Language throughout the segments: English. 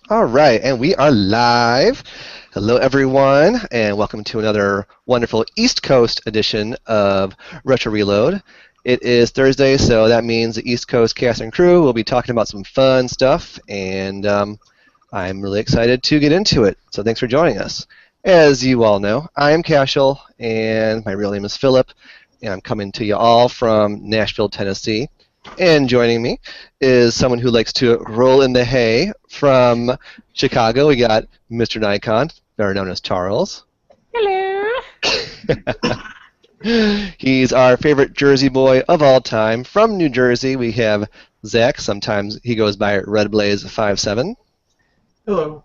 All right, and we are live. Hello, everyone, and welcome to another wonderful East Coast edition of Retro Reload. It is Thursday, so that means the East Coast cast and crew will be talking about some fun stuff, and I'm really excited to get into it. So thanks for joining us. As you all know, I am Cashel, and my real name is Philip, and I'm coming to you all from Nashville, Tennessee. And joining me is someone who likes to roll in the hay from Chicago. We got Mr. Nikon, better known as Charles. Hello. He's our favorite Jersey boy of all time. From New Jersey, we have Zach. Sometimes he goes by Red Blaze 57. Hello.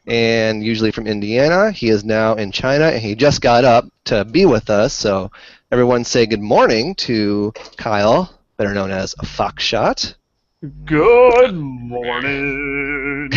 And usually from Indiana. He is now in China, and he just got up to be with us. So everyone say good morning to Kyle, better known as Foxshot. Good morning.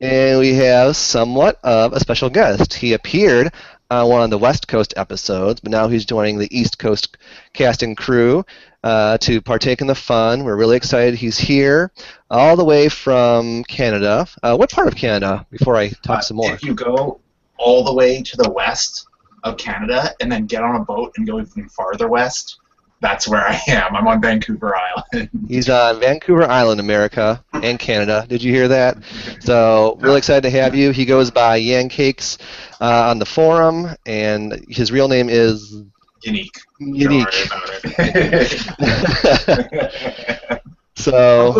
And we have somewhat of a special guest. He appeared on one of the West Coast episodes, but now he's joining the East Coast casting crew to partake in the fun. We're really excited he's here, all the way from Canada. What part of Canada, before I talk some more? If you go all the way to the west of Canada and then get on a boat and go even farther west, that's where I am. I'm on Vancouver Island. He's on Vancouver Island, America, and Canada. Did you hear that? So, really excited to have you. He goes by Yancakes on the forum, and his real name is... Unique. Unique. Don't worry about it. So,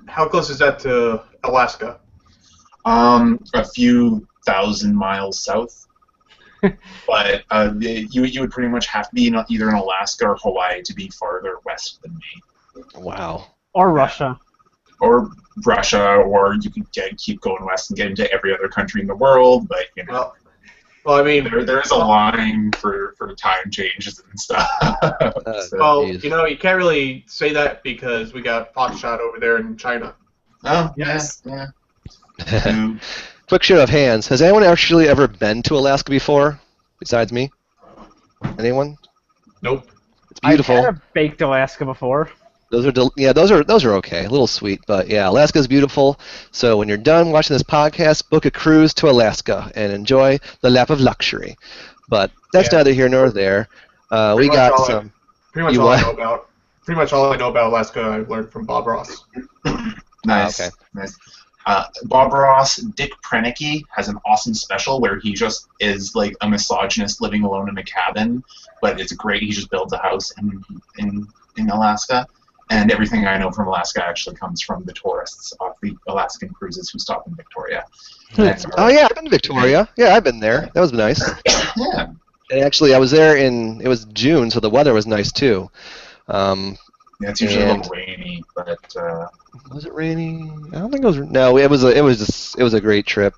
How close is that to Alaska? A few thousand miles south. But you would pretty much have to be either in Alaska or Hawaii to be farther west than me. wow. Or Russia. Or Russia, or you could keep going west and get into every other country in the world, but you know. Well, I mean, There's a line for time changes and stuff. you can't really say that because we got Foxshot over there in China. Oh, yes. Yeah. Quick show of hands. Has anyone actually ever been to Alaska before, besides me? Anyone? Nope. It's beautiful. I've had a baked Alaska before. Those are okay. A little sweet, but yeah, Alaska's beautiful. So when you're done watching this podcast, book a cruise to Alaska and enjoy the lap of luxury. But that's neither here nor there. We got some. Pretty much all I know about Alaska I learned from Bob Ross. Nice. Okay. Nice. Bob Ross, Dick Prenicky has an awesome special where he just is like a misogynist living alone in a cabin, but it's great. He just builds a house in Alaska, and everything I know from Alaska actually comes from the tourists off the Alaskan cruises who stop in Victoria. Oh yeah, I've been to Victoria. Yeah, I've been there. That was nice. Yeah. And actually, I was there it was June, so the weather was nice too. Yeah, it's usually a little rainy, but was it raining? I don't think it was. No, it was a great trip.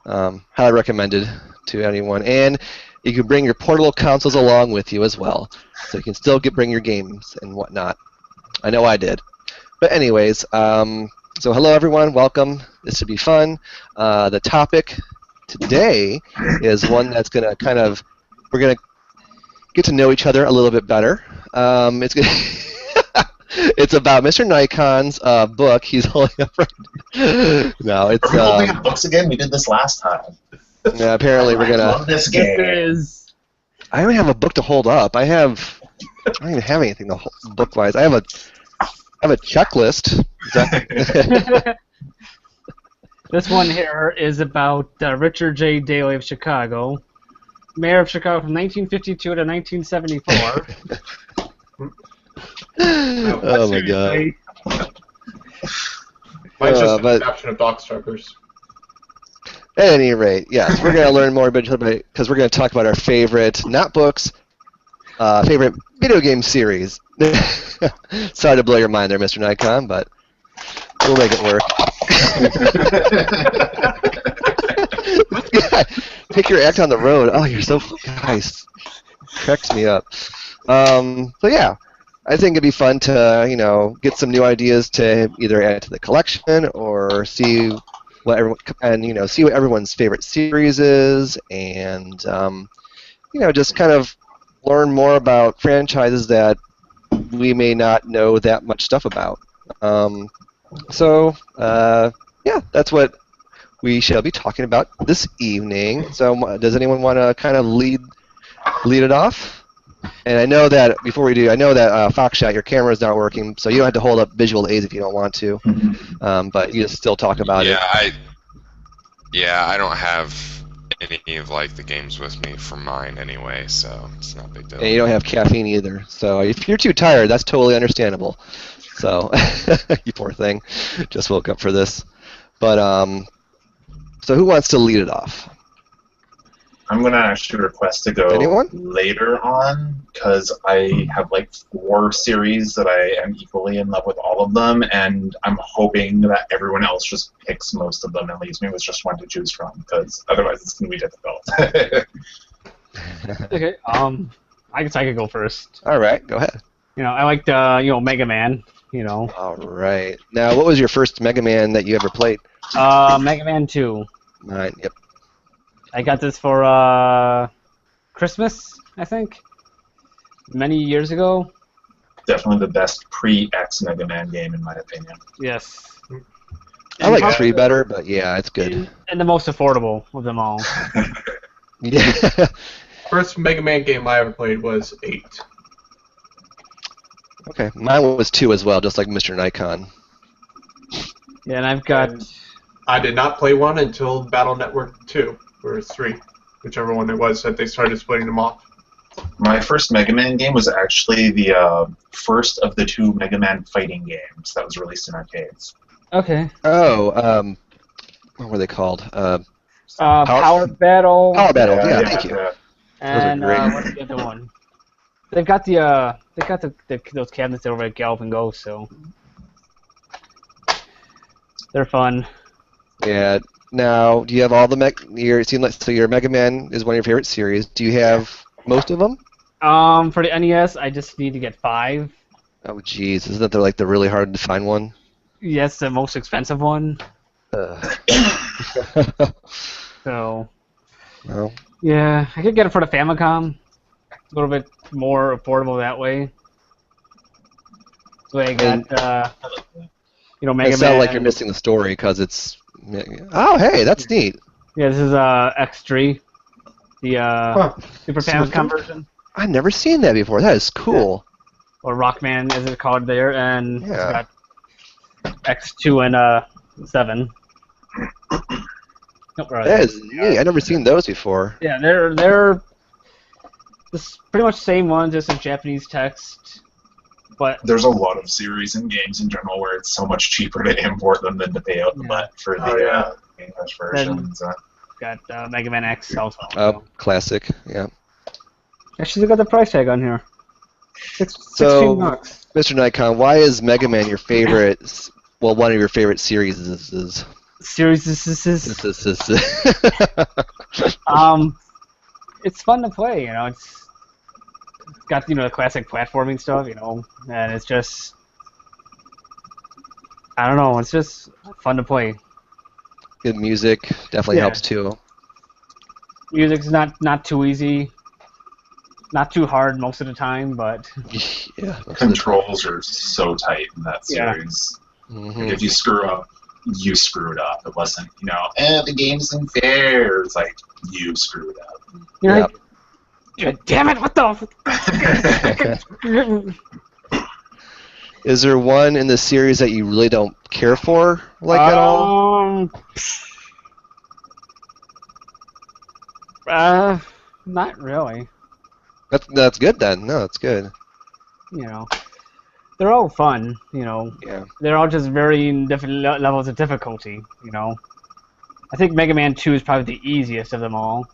Highly recommended to anyone, and you can bring your portable consoles along with you as well, so you can still bring your games and whatnot. I know I did. But anyways, so hello everyone, welcome. This should be fun. The topic today is one that's gonna we're gonna get to know each other a little bit better. It's gonna. It's about Mr. Nikon's book. He's holding up right. No, it's. Are we holding up books again? We did this last time. Yeah, apparently we're gonna. Love this game. I don't even have a book to hold up. I don't even have anything book-wise. I have a checklist. This one here is about Richard J. Daley of Chicago, mayor of Chicago from 1952 to 1974. Oh my god. Mine's just an adaptation of Darkstalkers. At any rate, yes, we're going to learn more about it because we're going to talk about our favorite, not books, favorite video game series. Sorry to blow your mind there, Mr. Nikon, but we'll make it work. Take your act on the road. Oh, you're so nice. Cracks me up. So yeah, I think it'd be fun to get some new ideas to either add to the collection or see what everyone's favorite series is, and just kind of learn more about franchises that we may not know that much stuff about. So yeah, that's what we shall be talking about this evening. So, does anyone want to kind of lead it off? And I know that before we do, I know that Foxshot, your camera is not working, so you don't have to hold up visual aids if you don't want to. But you just still talk about it. I don't have any of like the games with me for mine anyway, so it's not a big deal. And you don't have caffeine either, so if you're too tired, that's totally understandable. So, you poor thing, just woke up for this. But so who wants to lead it off? I'm going to actually request to go later on because I have like 4 series that I am equally in love with all of them, and I'm hoping that everyone else just picks most of them and leaves me with just one to choose from, because otherwise it's going to be difficult. Okay. I guess I could go first. All right, go ahead. I liked Mega Man. All right. Now, what was your first Mega Man that you ever played? Mega Man 2. Mine. Yep. I got this for Christmas, I think, many years ago. Definitely the best pre-X Mega Man game, in my opinion. Yes. I like 3 better, but yeah, it's good. And the most affordable of them all. Yeah. First Mega Man game I ever played was 8. Okay, mine was 2 as well, just like Mr. Nikon. Yeah, and I've got... I did not play 1 until Battle Network 2, or 3, whichever one it was that they started splitting them off. My first Mega Man game was actually the first of the 2 Mega Man fighting games that was released in arcades. Okay. Oh, what were they called? Power Battle. Power Battle, yeah, thank you. Yeah. And Those are great. what's the other one? They've got those cabinets over at Galp and Go, so they're fun. Yeah. Now, do you have all the your Mega Man is one of your favorite series. Do you have most of them? For the NES, I just need to get 5. Oh, jeez, isn't that like the really hard to find one? Yes, the most expensive one. So. Well. Yeah, I could get it for the Famicom. A little bit more affordable that way. So I got, Mega Man. It sounds like you're missing the story because it's. Oh, hey, that's neat. Yeah, this is X3, the Super Famicom version, I've never seen that before. That is cool. or Rockman as it's called there, and it's Yeah. got X2 and 7. Nope, right. That is neat. I've never seen those before. Yeah, they're just pretty much the same one, just in Japanese text. But There's a lot of series and games in general where it's so much cheaper to import them than to pay out the butt for the English versions. got Mega Man X also. Oh, classic. Yeah. Actually, look at the price tag on here. So, 16 bucks. Mr. Nikon, why is Mega Man your favorite? Well, one of your favorite series is. Seriesous. It's fun to play. It's got the classic platforming stuff. And it's just I don't know. It's just fun to play. Good music definitely Yeah. helps too. Music's not too easy, not too hard most of the time, but Yeah. Controls are so tight in that Yeah. series. Mm-hmm. Like, if you screw up, you screwed up. It wasn't, the game isn't fair. It's like, you screwed up. you're Yep. like, damn it! What the? Is there one in the series that you really don't care for, at all? Not really. That's good then. No, that's good. They're all fun. Yeah. They're all just varying different levels of difficulty. I think Mega Man 2 is probably the easiest of them all.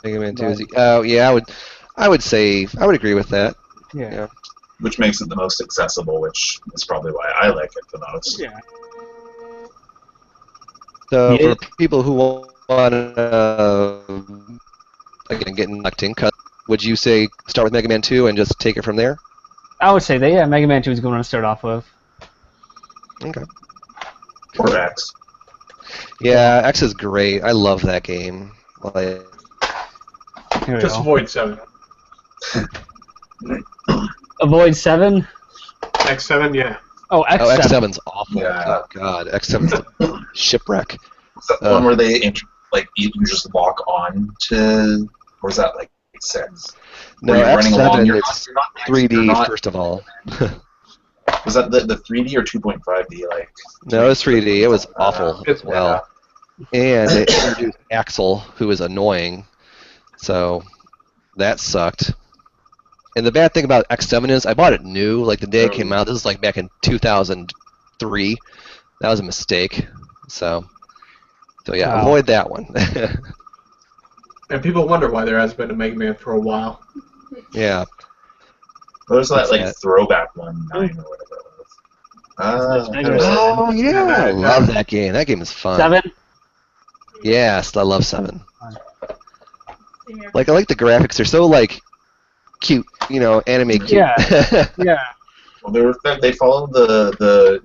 Mega Man 2 is. Oh yeah, I would say I would agree with that. Yeah. Which makes it the most accessible, which is probably why I like it the most. Yeah. So Yeah. for people who want to again get collecting, would you say start with Mega Man 2 and just take it from there? I would say that, yeah, Mega Man 2 is going to start off with. Okay. Or X. Yeah, X is great. I love that game. Like, Here we Just go. avoid 7. Avoid 7? X7, yeah. Oh, Oh, X7. X7's awful. Yeah. Oh God, X7's a shipwreck. Is that the one where they you just lock on to, or is that like 6? No, Where you're running along, X7 you're it's not 3D first of all. Was that the 3D or 2.5D? Like No, it was 3D. It was awful as Yeah. well. And they introduced Axel, who was annoying. So that sucked. And the bad thing about X7 is I bought it new, like the day it came out. This was like back in 2003. That was a mistake. So yeah, Wow. avoid that one. And people wonder why there hasn't been a Mega Man for a while. Yeah. There's that What's like that? throwback one, 9 or whatever it was. Sega. Oh yeah, I Yeah. love that game. That game is fun. 7. Yes, I love 7. Like I like the graphics. They're so like cute, anime cute. Yeah. Yeah. Well, they followed the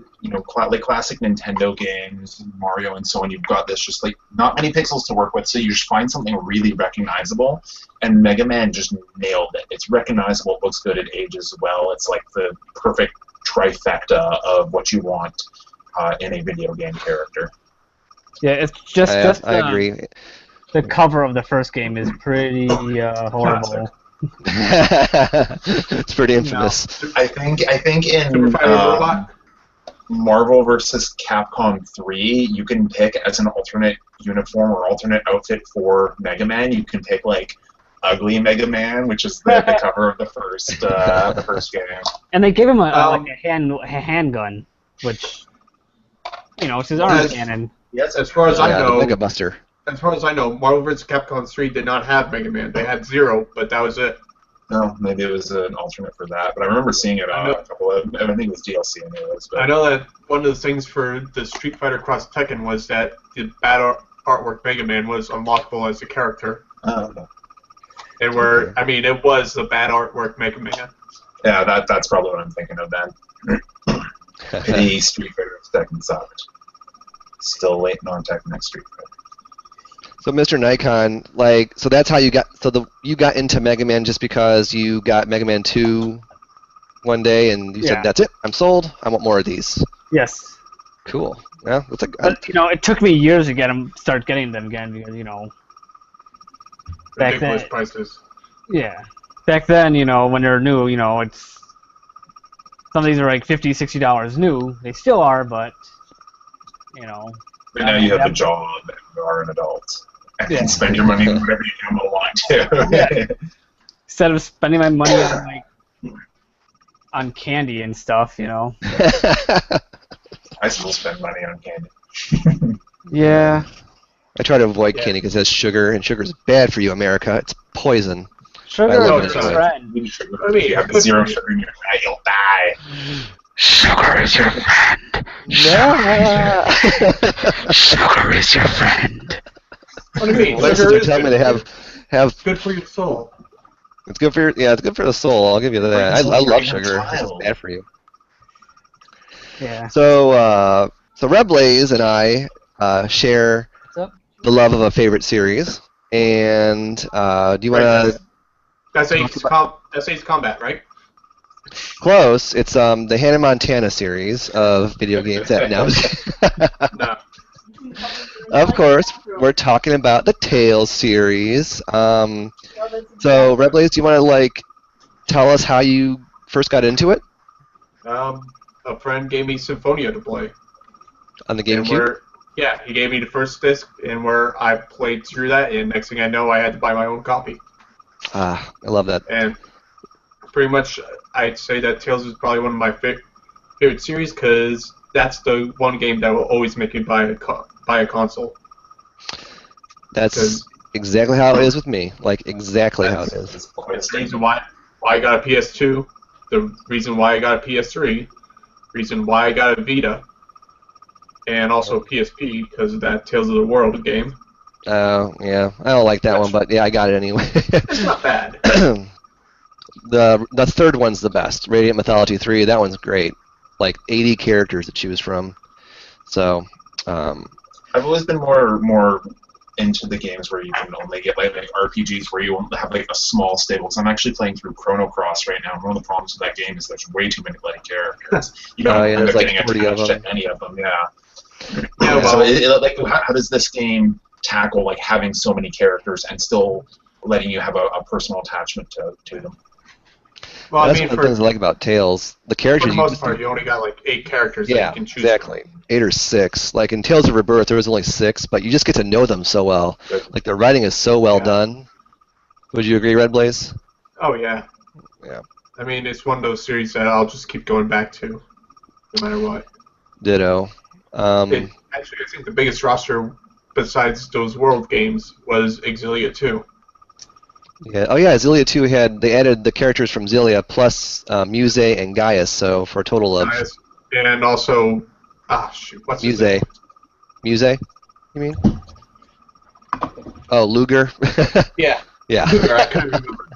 classic Nintendo games, Mario and so on. You've got this just like not many pixels to work with, so you just find something really recognizable. And Mega Man just nailed it. It's recognizable, it looks good, it ages well. It's like the perfect trifecta of what you want in a video game character. Yeah, it's just I agree. the cover of the first game is pretty horrible. It's pretty infamous. I think in Super Fighter Robot. Marvel vs. Capcom 3, you can pick as an alternate uniform or alternate outfit for Mega Man. You can pick like Ugly Mega Man, which is the cover of the first game. And they gave him a handgun, which it's his arm cannon. Yes, As far as I Yeah, the know, Mega Buster. Marvel vs. Capcom 3 did not have Mega Man. They had Zero, but that was it. No, maybe it was an alternate for that, but I remember seeing it on a couple of. I think it was DLC anyways. But I know that one of the things for the Street Fighter Cross Tekken was that the bad artwork Mega Man was unlockable as a character. okay. And it was the bad artwork Mega Man. Yeah, that's probably what I'm thinking of then. The Street Fighter Tekken sucked. Still waiting on Tekken Street Fighter. So, Mr. Nikon, so that's how you got into Mega Man just because you got Mega Man 2 one day and you said, that's it, I'm sold, I want more of these. Yes. Cool. Yeah, that's But it took me years to start getting them again because back Ridiculous then. prices. Yeah. Back then, when they're new, it's some of these are like $50, $60 new. They still are, but But now you have a job and you are an adult. And you can spend your money on whatever you come along to. Yeah. Instead of spending my money on candy and stuff, I still spend money on candy. Yeah. I try to avoid candy because it has sugar, and sugar is bad for you, America. It's poison. Sugar I love is it. your friend. If you have zero sugar in your diet, you'll die. Sugar is your friend. Yeah. Sugar is your friend. What do you mean? My sister tell me to have. good for your soul. It's good for it's good for the soul. I'll give you that. I love sugar. It's just bad for you. Yeah. So Red Blaze and I share the love of a favorite series. And do you want to? That's Ace Combat, right? Close. It's the Hannah Montana series of video games that now. No. Of course, we're talking about the Tales series. So, Red Blaze, do you want to tell us how you first got into it A friend gave me Symphonia to play. on the And GameCube? he gave me the first disc, and where I played through that, and next thing I know, I had to buy my own copy. Ah, I love that. And pretty much, I'd say that Tales is probably one of my favorite series, because that's the one game that will always make you buy a console. That's exactly how it is with me. Exactly how it is. The reason why I got a PS2, the reason why I got a PS3, reason why I got a Vita, and also PSP because of that Tales of the World game. Oh, yeah. I don't like that one, but yeah, I got it anyway. It's not bad. The third one's the best. Radiant Mythology 3, that one's great. 80 characters to choose from. So, I've always been more into the games where you can only get like RPGs where you have like a small stable. Because I'm actually playing through Chrono Cross right now. And one of the problems with that game is there's way too many bloody characters. You don't end up there's like getting 40 of attached them. to any of them. Yeah. Yeah, So well, like, how does this game tackle like having so many characters and still letting you have a personal attachment to them? well, I That's mean, one of the things I like about Tales. The for characters the you most just part, you only got like 8 characters that yeah, you can choose exactly. 8 or 6. Like in Tales of Rebirth, there was only 6, but you just get to know them so well. Like the writing is so well done. Would you agree, Red Blaze? from. Oh, yeah. Yeah. I mean, it's one of those series that I'll just keep going back to, no matter what. Ditto. Actually, I think the biggest roster besides those World games was Exilia 2. Yeah. Oh yeah, Xillia 2 they added the characters from Xillia plus Muse and Gaius, so for a total of And also, what's his name? Muse. You mean? Oh, Luger. Yeah. Yeah. Luger, I couldn't remember.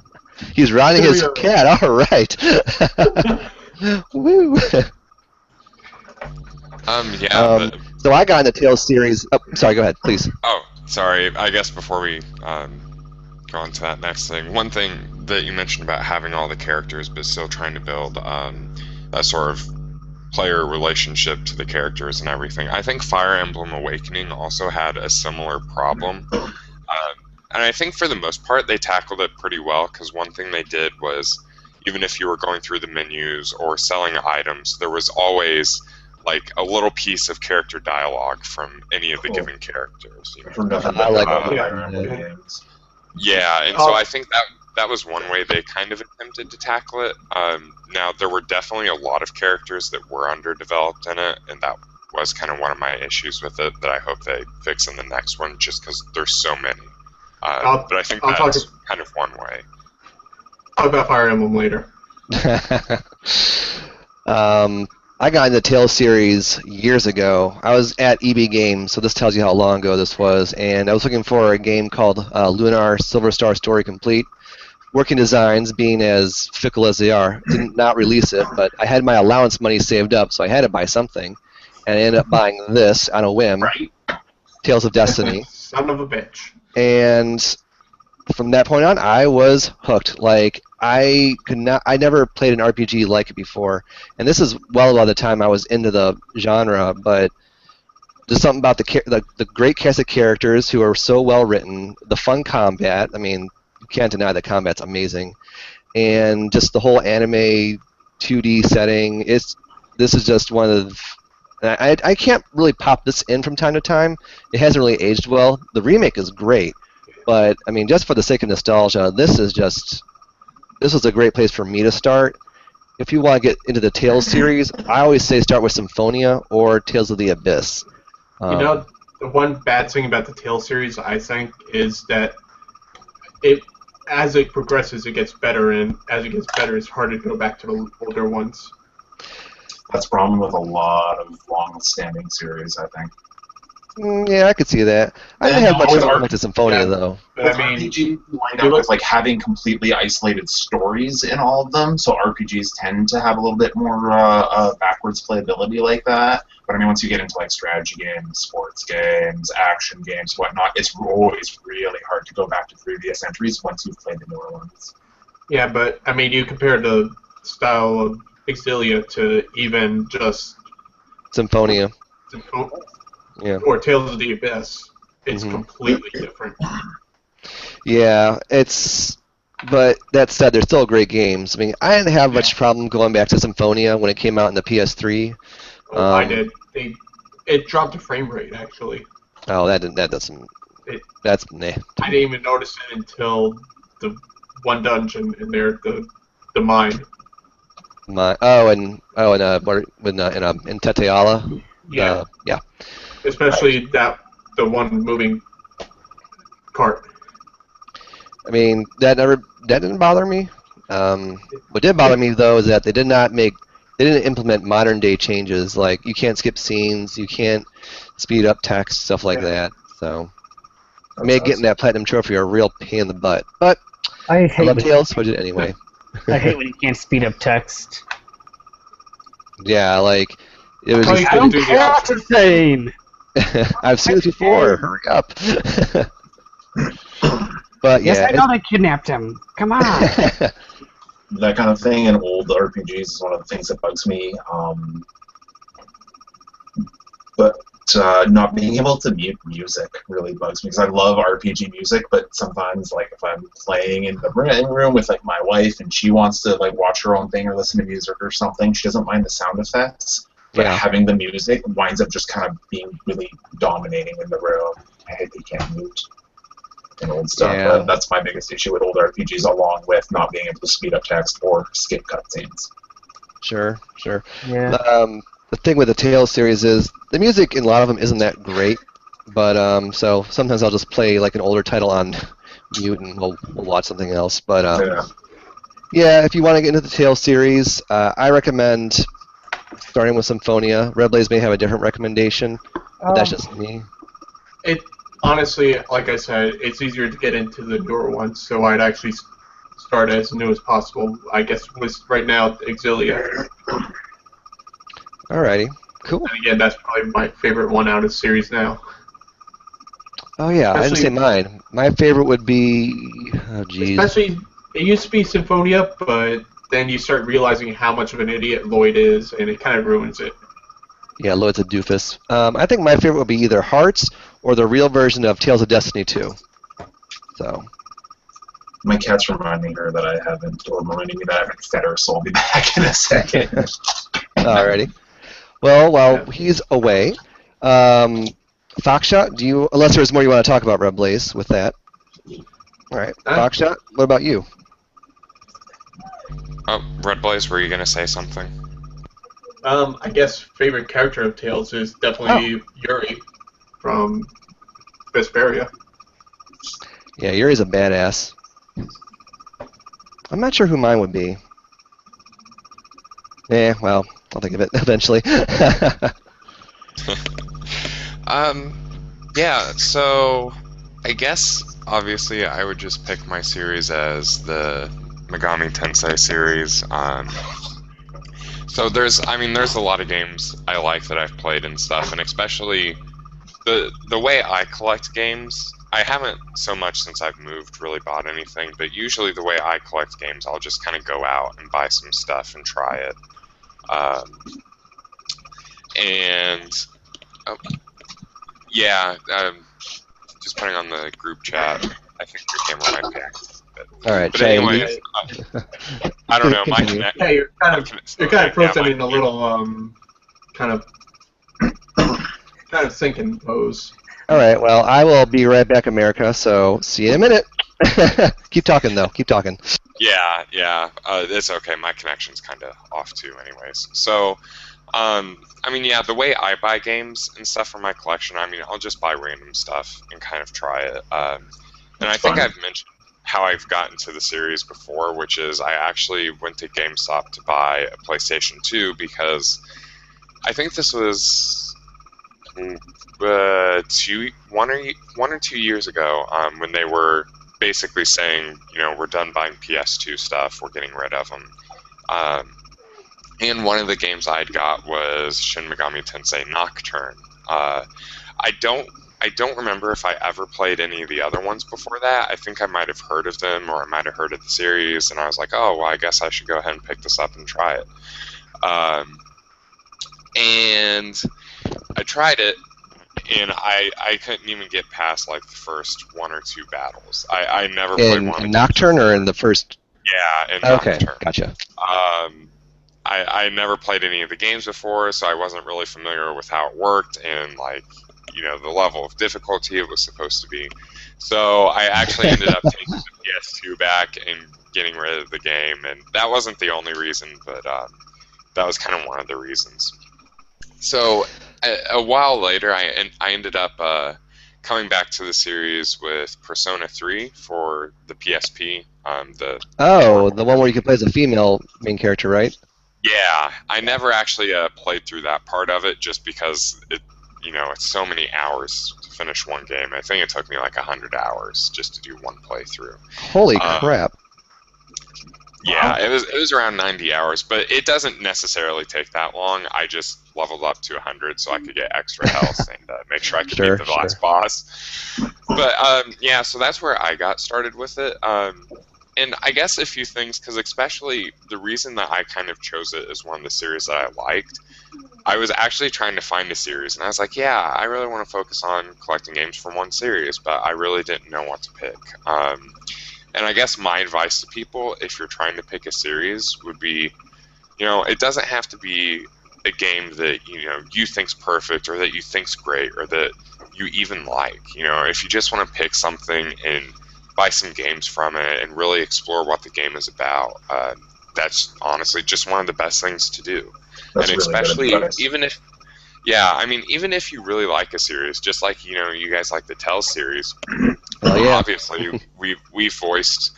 He's riding his cat. All right. Woo. So I got in the Tales series. Oh, sorry. Go ahead, please. Oh, sorry. I guess before we go on to that next thing, one thing that you mentioned about having all the characters but still trying to build a sort of player relationship to the characters and everything. I think Fire Emblem Awakening also had a similar problem. And I think for the most part they tackled it pretty well, because one thing they did was, even if you were going through the menus or selling items, there was always like a little piece of character dialogue from any of the given characters. You know? I like games. Yeah, and so I think that was one way they kind of attempted to tackle it. Now, there were definitely a lot of characters that were underdeveloped in it, and that was kind of one of my issues with it that I hope they fix in the next one, just because there's so many. But I think that's kind of one way. Talk about Fire Emblem later. I got in the Tales series years ago. I was at EB Games, so this tells you how long ago this was, and I was looking for a game called Lunar Silver Star Story Complete. Working Designs, being as fickle as they are, did not release it, but I had my allowance money saved up, so I had to buy something, and I ended up buying this on a whim, Right. Tales of Destiny. Son of a bitch. And from that point on, I was hooked. Like, I never played an RPG like it before, and this is well about the time I was into the genre, but there's something about the great cast of characters who are so well written, the fun combat. I mean, you can't deny the combat's amazing, and just the whole anime 2D setting. This is just one of I can't really pop this in from time to time. It hasn't really aged well. The remake is great, but I mean, just for the sake of nostalgia, this was a great place for me to start. If you want to get into the Tales series, I always say start with Symphonia or Tales of the Abyss. You know, the one bad thing about the Tales series, I think, is that as it progresses, it gets better, and as it gets better, it's harder to go back to the older ones. That's a problem with a lot of long-standing series, I think. Yeah, I could see that. I didn't have much trouble with the Symphonia, though. But I mean, RPG wind up with like having completely isolated stories in all of them, so RPGs tend to have a little bit more backwards playability like that. But I mean, once you get into like strategy games, sports games, action games, whatnot, it's always really hard to go back to previous entries once you've played the newer ones. Yeah, but I mean, you compare the style of Exilia to even just Symphonia. Yeah. Or Tales of the Abyss. It's completely different. Yeah, but that said, they're still great games. I mean, I didn't have much problem going back to Symphonia when it came out in the PS3. Oh, I did. It dropped the frame rate, actually. Oh, that's nah. I didn't even notice it until the one dungeon in there, the mine. In Teteala. Yeah. Yeah. Especially the one moving cart. I mean, that didn't bother me. What did bother me though is that they didn't implement modern day changes, like you can't skip scenes, you can't speed up text, stuff like that. So it made getting that platinum trophy a real pain in the butt. But I love Tales, so I did it anyway. I hate when you can't speed up text. Yeah, like it was. I'm insane. I've seen this before. Hurry up. But Yes, yeah, I know they kidnapped him. Come on. That kind of thing in old RPGs is one of the things that bugs me. But not being able to mute music really bugs me because I love RPG music. But sometimes, like if I'm playing in the room with like my wife and she wants to like watch her own thing or listen to music or something, she doesn't mind the sound effects. But Yeah. having the music winds up just kind of being really dominating in the room. I hate they can't mute and old stuff. Yeah. But that's my biggest issue with old RPGs, along with not being able to speed up text or skip cutscenes. Sure. Yeah. The thing with the Tales series is the music in a lot of them isn't that great, but so sometimes I'll just play like an older title on mute and we'll watch something else. But yeah, if you want to get into the Tales series, I recommend starting with Symphonia. Red Blaze may have a different recommendation, but that's just me. It honestly, like I said, it's easier to get into the newer ones, so I'd actually start as new as possible. I guess right now Exilia. Alrighty, cool. And again, that's probably my favorite one out of the series now. Oh yeah, I didn't say mine. My favorite would be, oh geez. Especially, it used to be Symphonia, but then you start realizing how much of an idiot Lloyd is, and it kind of ruins it. Yeah, Lloyd's a doofus. I think my favorite would be either Hearts or the real version of Tales of Destiny 2. So. My cat's reminding me that I haven't fed her, so I'll be back in a second. Alrighty. Well, while he's away, Foxshot, unless there's more you want to talk about Red Blaze with that. Alright, Foxshot, what about you? Oh, Red Blaze, were you going to say something? I guess favorite character of Tales is definitely Yuri from Vesperia. Yeah, Yuri's a badass. I'm not sure who mine would be. Well, I'll think of it eventually. Yeah, so I guess obviously I would just pick my series as the Megami Tensei series. So there's a lot of games I like that I've played and stuff, and especially the way I collect games. I haven't so much since I've moved really bought anything, but usually the way I collect games, I'll just kind of go out and buy some stuff and try it. Just putting on the group chat, I think your camera might be active. Alright, but anyways, I don't know. My connection. Yeah, you're kind of frozen in a little kind of sinking pose. Alright, well, I will be right back, America, so see you in a minute. Keep talking, though. Keep talking. Yeah. It's okay. My connection's kind of off, too, anyways. So, the way I buy games and stuff for my collection, I'll just buy random stuff and kind of try it. And I think I've mentioned how I've gotten to the series before, which is I actually went to GameStop to buy a PlayStation 2 because I think this was 1 or 2 years ago when they were basically saying, we're done buying PS2 stuff, we're getting rid of them. And one of the games I'd got was Shin Megami Tensei Nocturne. I don't remember if I ever played any of the other ones before that. I think I might have heard of them, or I might have heard of the series, and I was like, oh, well, I guess I should go ahead and pick this up and try it. And I tried it, and I couldn't even get past like the first 1 or 2 battles. I never played one. In Nocturne or in the first? Yeah, in Nocturne. Okay, gotcha. I never played any of the games before, so I wasn't really familiar with how it worked and the level of difficulty it was supposed to be. So I actually ended up taking the PS2 back and getting rid of the game, and that wasn't the only reason, but that was kind of one of the reasons. So a while later, I ended up coming back to the series with Persona 3 for the PSP. The one where you could play as a female main character, right? Yeah, I never actually played through that part of it just because it's so many hours to finish one game. I think it took me like 100 hours just to do one playthrough. Holy crap. Yeah, it was around 90 hours, but it doesn't necessarily take that long. I just leveled up to 100 so I could get extra health and make sure I could beat the last boss. But yeah, so that's where I got started with it. And I guess a few things, because especially the reason that I kind of chose it as one of the series that I liked, I was actually trying to find a series, and I was like, yeah, I really want to focus on collecting games from one series, but I really didn't know what to pick. And I guess my advice to people, if you're trying to pick a series, would be, it doesn't have to be a game that, you think's perfect or that you think's great or that you even like. If you just want to pick something and buy some games from it and really explore what the game is about, that's honestly just one of the best things to do. That's and really especially good advice. even if you really like a series, just like you guys like the Tales series, obviously we voiced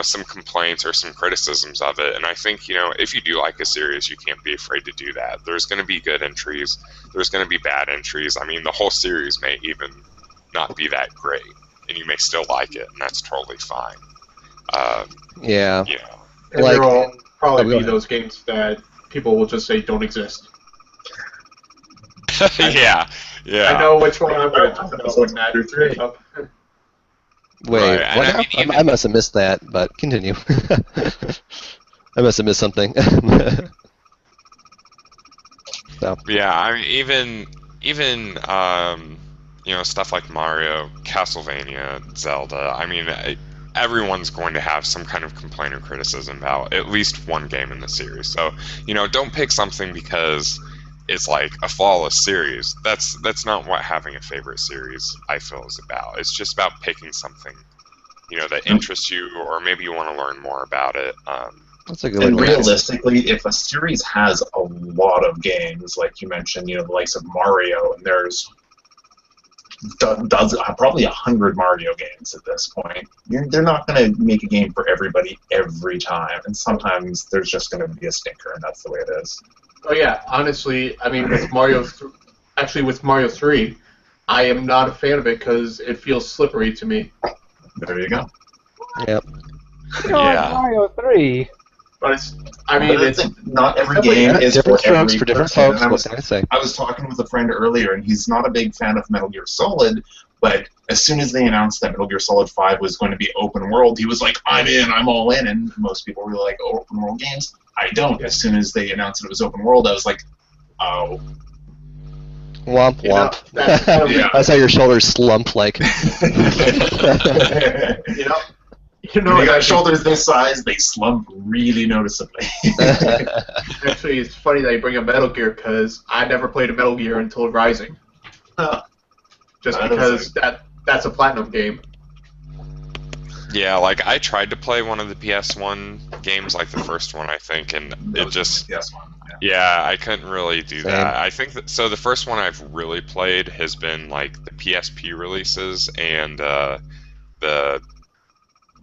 some complaints or some criticisms of it, and I think if you do like a series, you can't be afraid to do that. There's going to be good entries, there's going to be bad entries. I mean, the whole series may even not be that great, and you may still like it, and that's totally fine. Yeah. And Like- there'll probably go be ahead. those games that people will just say don't exist. Yeah. I know which one I'm going to talk about when Matt brings up. Wait, Right, and what I now? mean, even- I must have missed that, but continue. I must have missed something. So, Yeah, I mean, even stuff like Mario, Castlevania, Zelda. I mean, everyone's going to have some kind of complaint or criticism about at least one game in the series. So, don't pick something because it's like a flawless series. That's not what having a favorite series, I feel, is about. It's just about picking something, that interests you, or maybe you want to learn more about it. that's a good way And to look at it. realistically, if a series has a lot of games, like you mentioned, the likes of Mario, and there's probably 100 Mario games at this point, they're not going to make a game for everybody every time, and sometimes there's just going to be a stinker, and that's the way it is. Oh yeah, honestly, I mean, with Mario 3, I am not a fan of it because it feels slippery to me. There you go. Yep. Yeah. Mario 3. But it's Not every game is different for every strokes for different person. folks. And What can I say? I was talking with a friend earlier, and he's not a big fan of Metal Gear Solid, but as soon as they announced that Metal Gear Solid 5 was going to be open world, he was like, I'm in, I'm all in, and most people really like open world games. I don't. As soon as they announced it was open world, I was like, oh. Womp womp. that's kind of Yeah. That's how your shoulders slump like. When you got shoulders this size, they slump really noticeably. Actually, it's funny that you bring up Metal Gear because I never played a Metal Gear until Rising. Just I because that's a platinum game. Yeah, like I tried to play one of the PS1 games, like the first one, I think, and it just Yes, one. Yeah. yeah, I couldn't really do Same. that. I think so. The first one I've really played has been like the PSP releases and the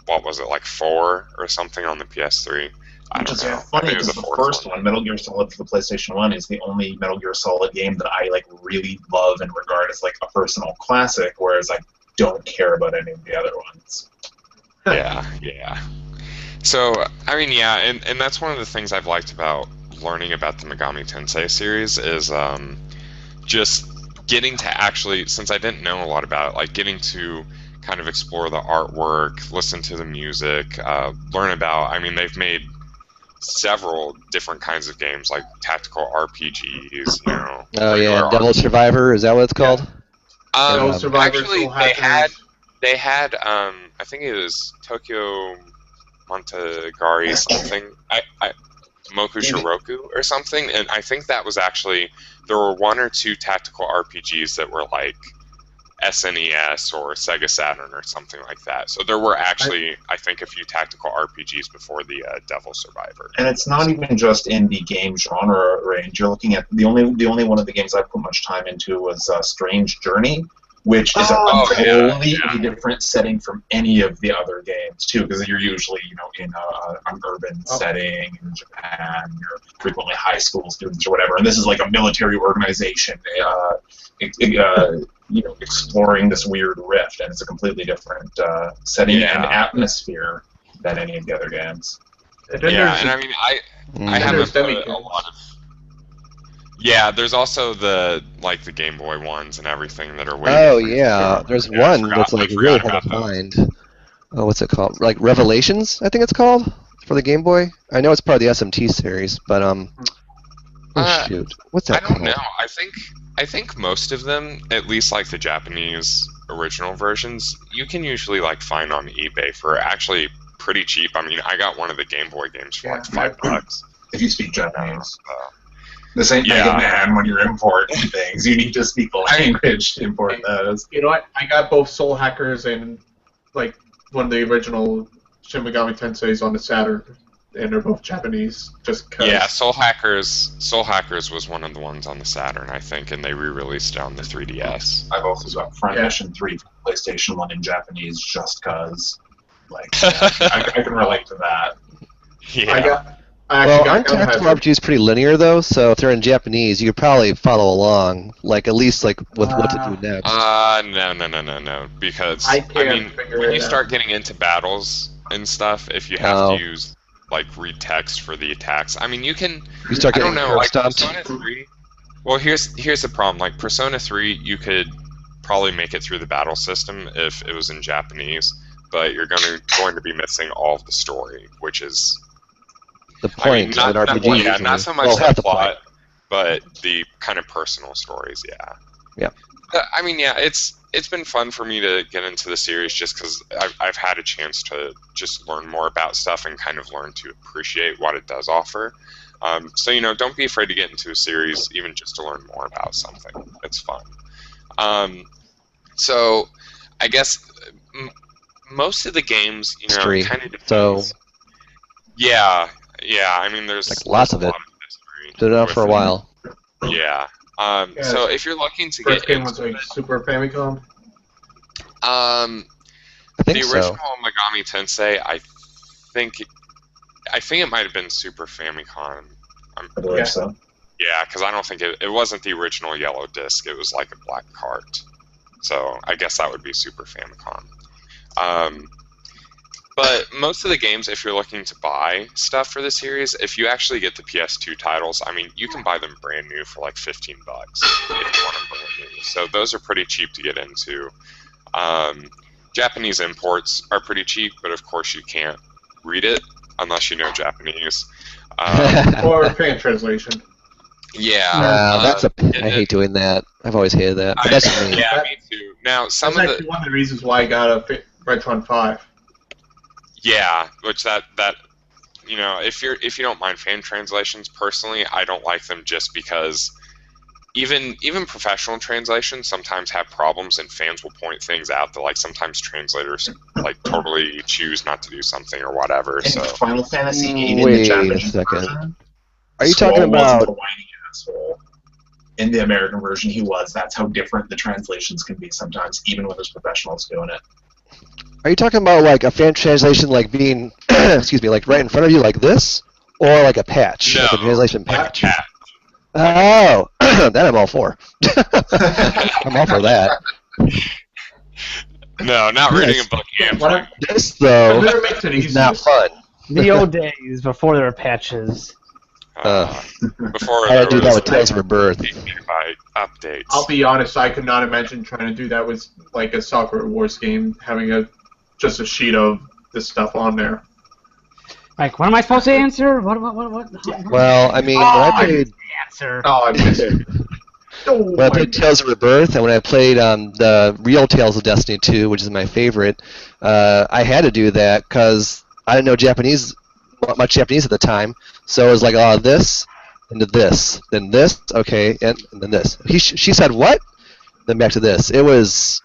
what was it, like 4 or something on the PS3. I Which don't is know. I funny think it was because the fourth first one, Metal Gear Solid for the PlayStation 1, is the only Metal Gear Solid game that I really love and regard as like a personal classic, whereas I don't care about any of the other ones. Yeah. So, I mean, yeah, and that's one of the things I've liked about learning about the Megami Tensei series is just getting to actually, since I didn't know a lot about it, like getting to kind of explore the artwork, listen to the music, learn about, I mean, they've made several different kinds of games, like tactical RPGs, Oh yeah, regular Devil Survivor, is that what it's called? Devil Yeah. Survivor Actually, still has they had I think it was Tokyo Montagari something, Moku Shiroku or something, and I think that was actually, there were 1 or 2 tactical RPGs that were like SNES or Sega Saturn or something like that. So there were actually, I think, a few tactical RPGs before the Devil Survivor. And it's not even just in the game genre range. You're looking at the only one of the games I put much time into was Strange Journey, which is a completely different setting from any of the other games too, because you're usually in an urban setting in Japan. You're frequently high school students or whatever, and this is like a military organization, exploring this weird rift, and it's a completely different setting and atmosphere than any of the other games. And then Yeah, there's, and I mean, I Mm. haven't there's put a Demikins. lot of. Yeah, there's also the Game Boy ones and everything that are way Oh different. yeah, there's Yeah, I one that's forgot- I like really forgot hard to about those. find. Oh, what's it called? Like Revelations, I think it's called for the Game Boy. I know it's part of the SMT series, but oh shoot, what's that I don't called? know. I think most of them, at least like the Japanese original versions, you can usually like find on eBay for actually pretty cheap. I mean, I got one of the Game Boy games for like Yeah. $5. If you speak Japanese. Uh, This ain't Yeah. Mega Man when you're importing things. You need to speak the language to import those. You know what? I got both Soul Hackers and like one of the original Shin Megami Tenseis on the Saturn, and they're both Japanese. Just cause. yeah, Soul Hackers was one of the ones on the Saturn, I think, and they re-released it on the 3DS. I've also got Front Yeah. Mission 3 for PlayStation 1 in Japanese just cause. Like, I can relate to that. Yeah. I Well, actually aren't got tactical Gunhead. RPGs pretty linear though? So if they're in Japanese, you could probably follow along, like at least like with what to do next. No. Because I I can't mean, figure when it you out. start getting into battles and stuff, if you have Oh. to use like read text for the attacks, I mean, you can. You start I getting don't know, curb like stomped. Persona 3. Well, here's the problem. Like Persona 3, you could probably make it through the battle system if it was in Japanese, but you're going to be missing all of the story, which is The I mean, point not, of an RPG not, yeah, usually. not so much Well, half the the point. plot, but the kind of personal stories. Yeah. Yeah. I mean, yeah, it's been fun for me to get into the series just because I've had a chance to just learn more about stuff and kind of learn to appreciate what it does offer. So don't be afraid to get into a series even just to learn more about something. It's fun. So I guess most of the games, History. kind of So- depends. Yeah. I mean, there's Like, lots there's of a it. lot of history Did it out for a with while. Yeah. Yeah, So if you're looking to First get game was into like Super Famicom. I the think original so. Megami Tensei, I think it might have been Super Famicom. I believe Yeah. so. Yeah, because I don't think it wasn't the original yellow disc. It was like a black cart. So I guess that would be Super Famicom. But most of the games, if you're looking to buy stuff for the series, if you actually get the PS2 titles, I mean, you can buy them brand new for like $15 if you want them brand new. So those are pretty cheap to get into. Japanese imports are pretty cheap, but of course you can't read it unless you know Japanese. Or fan translation. Yeah. That's I hate doing that. I've always hated that. But that's just me. Yeah, me too. Now, some That's of actually the one of the reasons why I got a Retron 5. which that if you don't mind fan translations, personally, I don't like them just because even professional translations sometimes have problems, and fans will point things out that like sometimes translators like totally choose not to do something or whatever. In So Final Fantasy VIII in Wait the a Japanese second. version, Are you Squall talking wasn't about? the whiny asshole. In the American version, he was. That's how different the translations can be sometimes, even when there's professionals doing it. Are you talking about like a fan translation, like being, excuse me, like right in front of you, like this, or like a patch, like a No, translation like a patch? cat. Oh, that I'm all for. I'm all for that. No, not reading a book and What if- This though Whatever makes it is not easiest. fun. The old days before there were patches. before I had to do there that was with Tales of Rebirth. 8 GB updates. I'll be honest, I could not imagine trying to do that with like a Soccer Wars game, having just a sheet of this stuff on there. Like, what am I supposed to answer? What? Well, I mean, when I played Answer. Oh, I missed it. Oh, when I played Tales of Rebirth, and when I played the real Tales of Destiny 2, which is my favorite, I had to do that because I didn't know much Japanese at the time. So it was like, oh, this, into this, then this, okay, and then this. She said what? Then back to this. It was.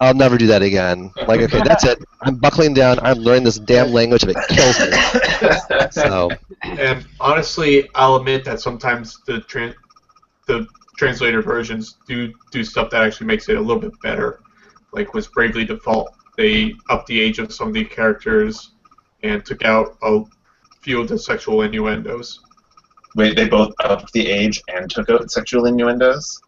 I'll never do that again. Like, okay, that's it. I'm buckling down. I'm learning this damn language, and it kills me. So. And honestly, I'll admit that sometimes the translator versions do stuff that actually makes it a little bit better. Like with Bravely Default, they upped the age of some of the characters and took out a few of the sexual innuendos. Wait, they both upped the age and took out sexual innuendos?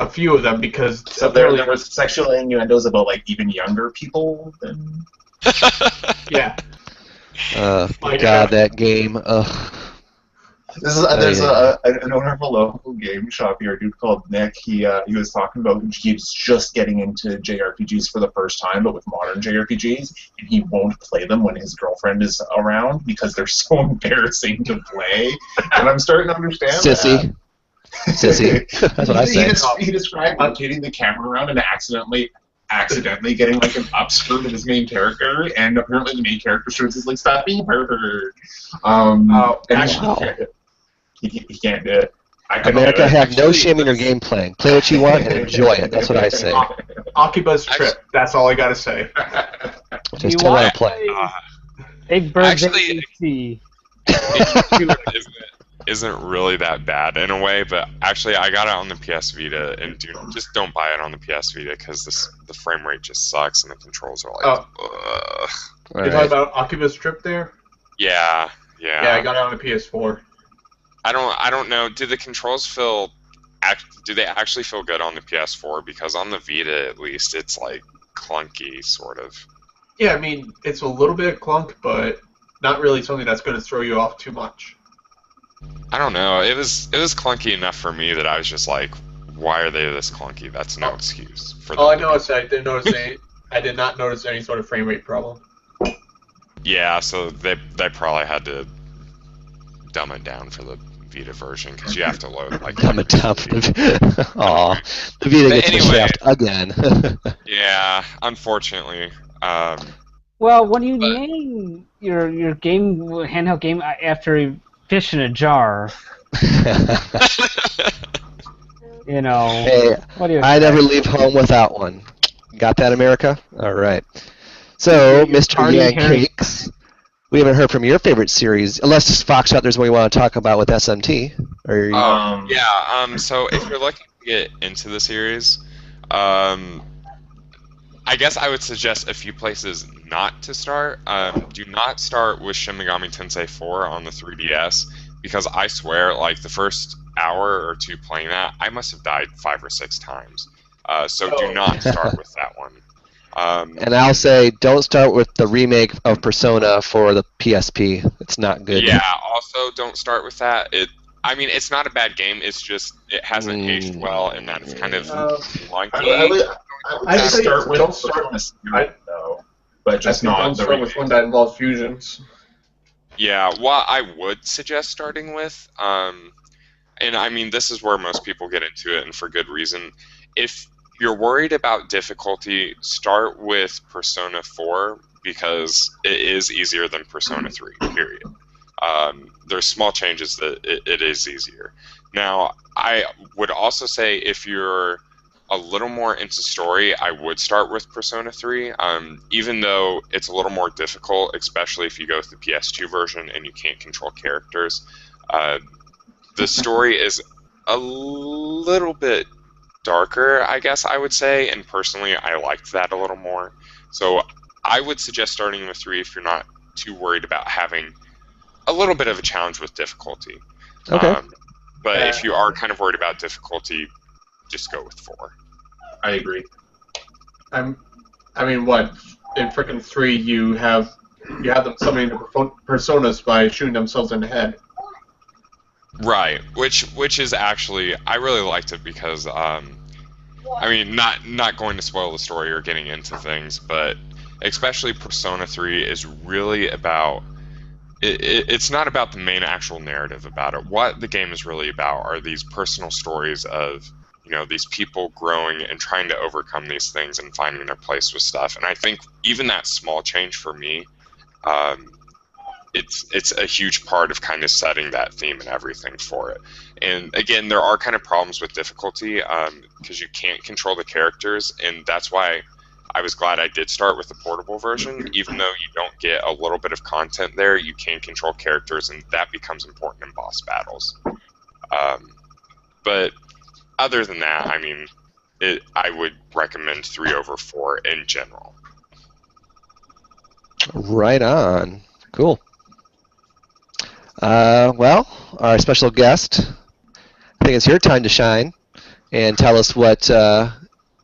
A few of them, because So there was sexual innuendos about like even younger people than. yeah. My God, God. that game. Ugh. There's yeah. an owner of a local game shop here, a dude called Nick. He was talking about he's just getting into JRPGs for the first time, but with modern JRPGs, and he won't play them when his girlfriend is around because they're so embarrassing to play. And I'm starting to understand Sissy. that. Sissy. That's what I say. He described rotating the camera around and accidentally getting like an upskirt of his main character, and apparently the main character shoots is like, "Stop being pervert." And Actually, he can't do it. I couldn't America, do it. have no shame in your game playing. Play what you want and enjoy it. That's what I say. Akiba's trip. That's all I gotta say. Just tell me how to play. Big Bird Actually, AC. isn't really that bad in a way, but actually I got it on the PS Vita, and just don't buy it on the PS Vita because the frame rate just sucks and the controls are like, ugh. All You're talking about Akiba's trip there? Yeah. Yeah, I got it on the PS4. I don't know. Do the controls do they actually feel good on the PS4? Because on the Vita, at least, it's like clunky, sort of. Yeah, I mean, it's a little bit clunk, but not really something that's going to throw you off too much. I don't know. It was clunky enough for me that I was just like, why are they this clunky? That's no excuse for them. All I noticed, I did not notice any sort of frame rate problem. Yeah, so they probably had to dumb it down for the Vita version because you have to load like. Dumb it down. Aw, the Vita gets the shaft again. Yeah, unfortunately. Well, when you name your handheld game after a fish in a jar, you know. Hey, what do you I never leave home without one. Got that, America? All right. So, Mr. Yancakes, we haven't heard from your favorite series, unless Foxshot, there's one you want to talk about with SMT. Or So if you're looking to get into the series, I guess I would suggest a few places not to start. Do not start with Shin Megami Tensei 4 on the 3DS, because I swear, like, the first hour or two playing that, I must have died 5 or 6 times. So do not start with that one. And I'll say, don't start with the remake of Persona for the PSP. It's not good. Yeah, also don't start with that. It's not a bad game. It's just it hasn't aged well, and that is kind of clunky. I say don't start with though, but just not don't start with one that involves fusions. Yeah, what I would suggest starting with, and I mean this is where most people get into it, and for good reason. If you're worried about difficulty, start with Persona 4 because it is easier than Persona 3, period. There's small changes that it is easier. Now, I would also say if you're a little more into story, I would start with Persona 3, even though it's a little more difficult, especially if you go with the PS2 version and you can't control characters. The story is a little bit darker, I guess I would say, and personally I liked that a little more. So I would suggest starting with 3 if you're not too worried about having a little bit of a challenge with difficulty. Okay. But if you are kind of worried about difficulty, just go with 4. I agree. I mean, what? In frickin' 3, you have them summoning the personas by shooting themselves in the head. Right, which is actually, I really liked it because not going to spoil the story or getting into things, but especially Persona 3 is really about it's not about the main actual narrative about it. What the game is really about are these personal stories of these people growing and trying to overcome these things and finding their place with stuff. And I think even that small change for me, it's a huge part of kind of setting that theme and everything for it. And again, there are kind of problems with difficulty because you can't control the characters, and that's why I was glad I did start with the portable version. Even though you don't get a little bit of content there, you can control characters, and that becomes important in boss battles. But other than that, I would recommend 3 over 4 in general. Right on. Cool. Well, our special guest, I think it's your time to shine and tell us what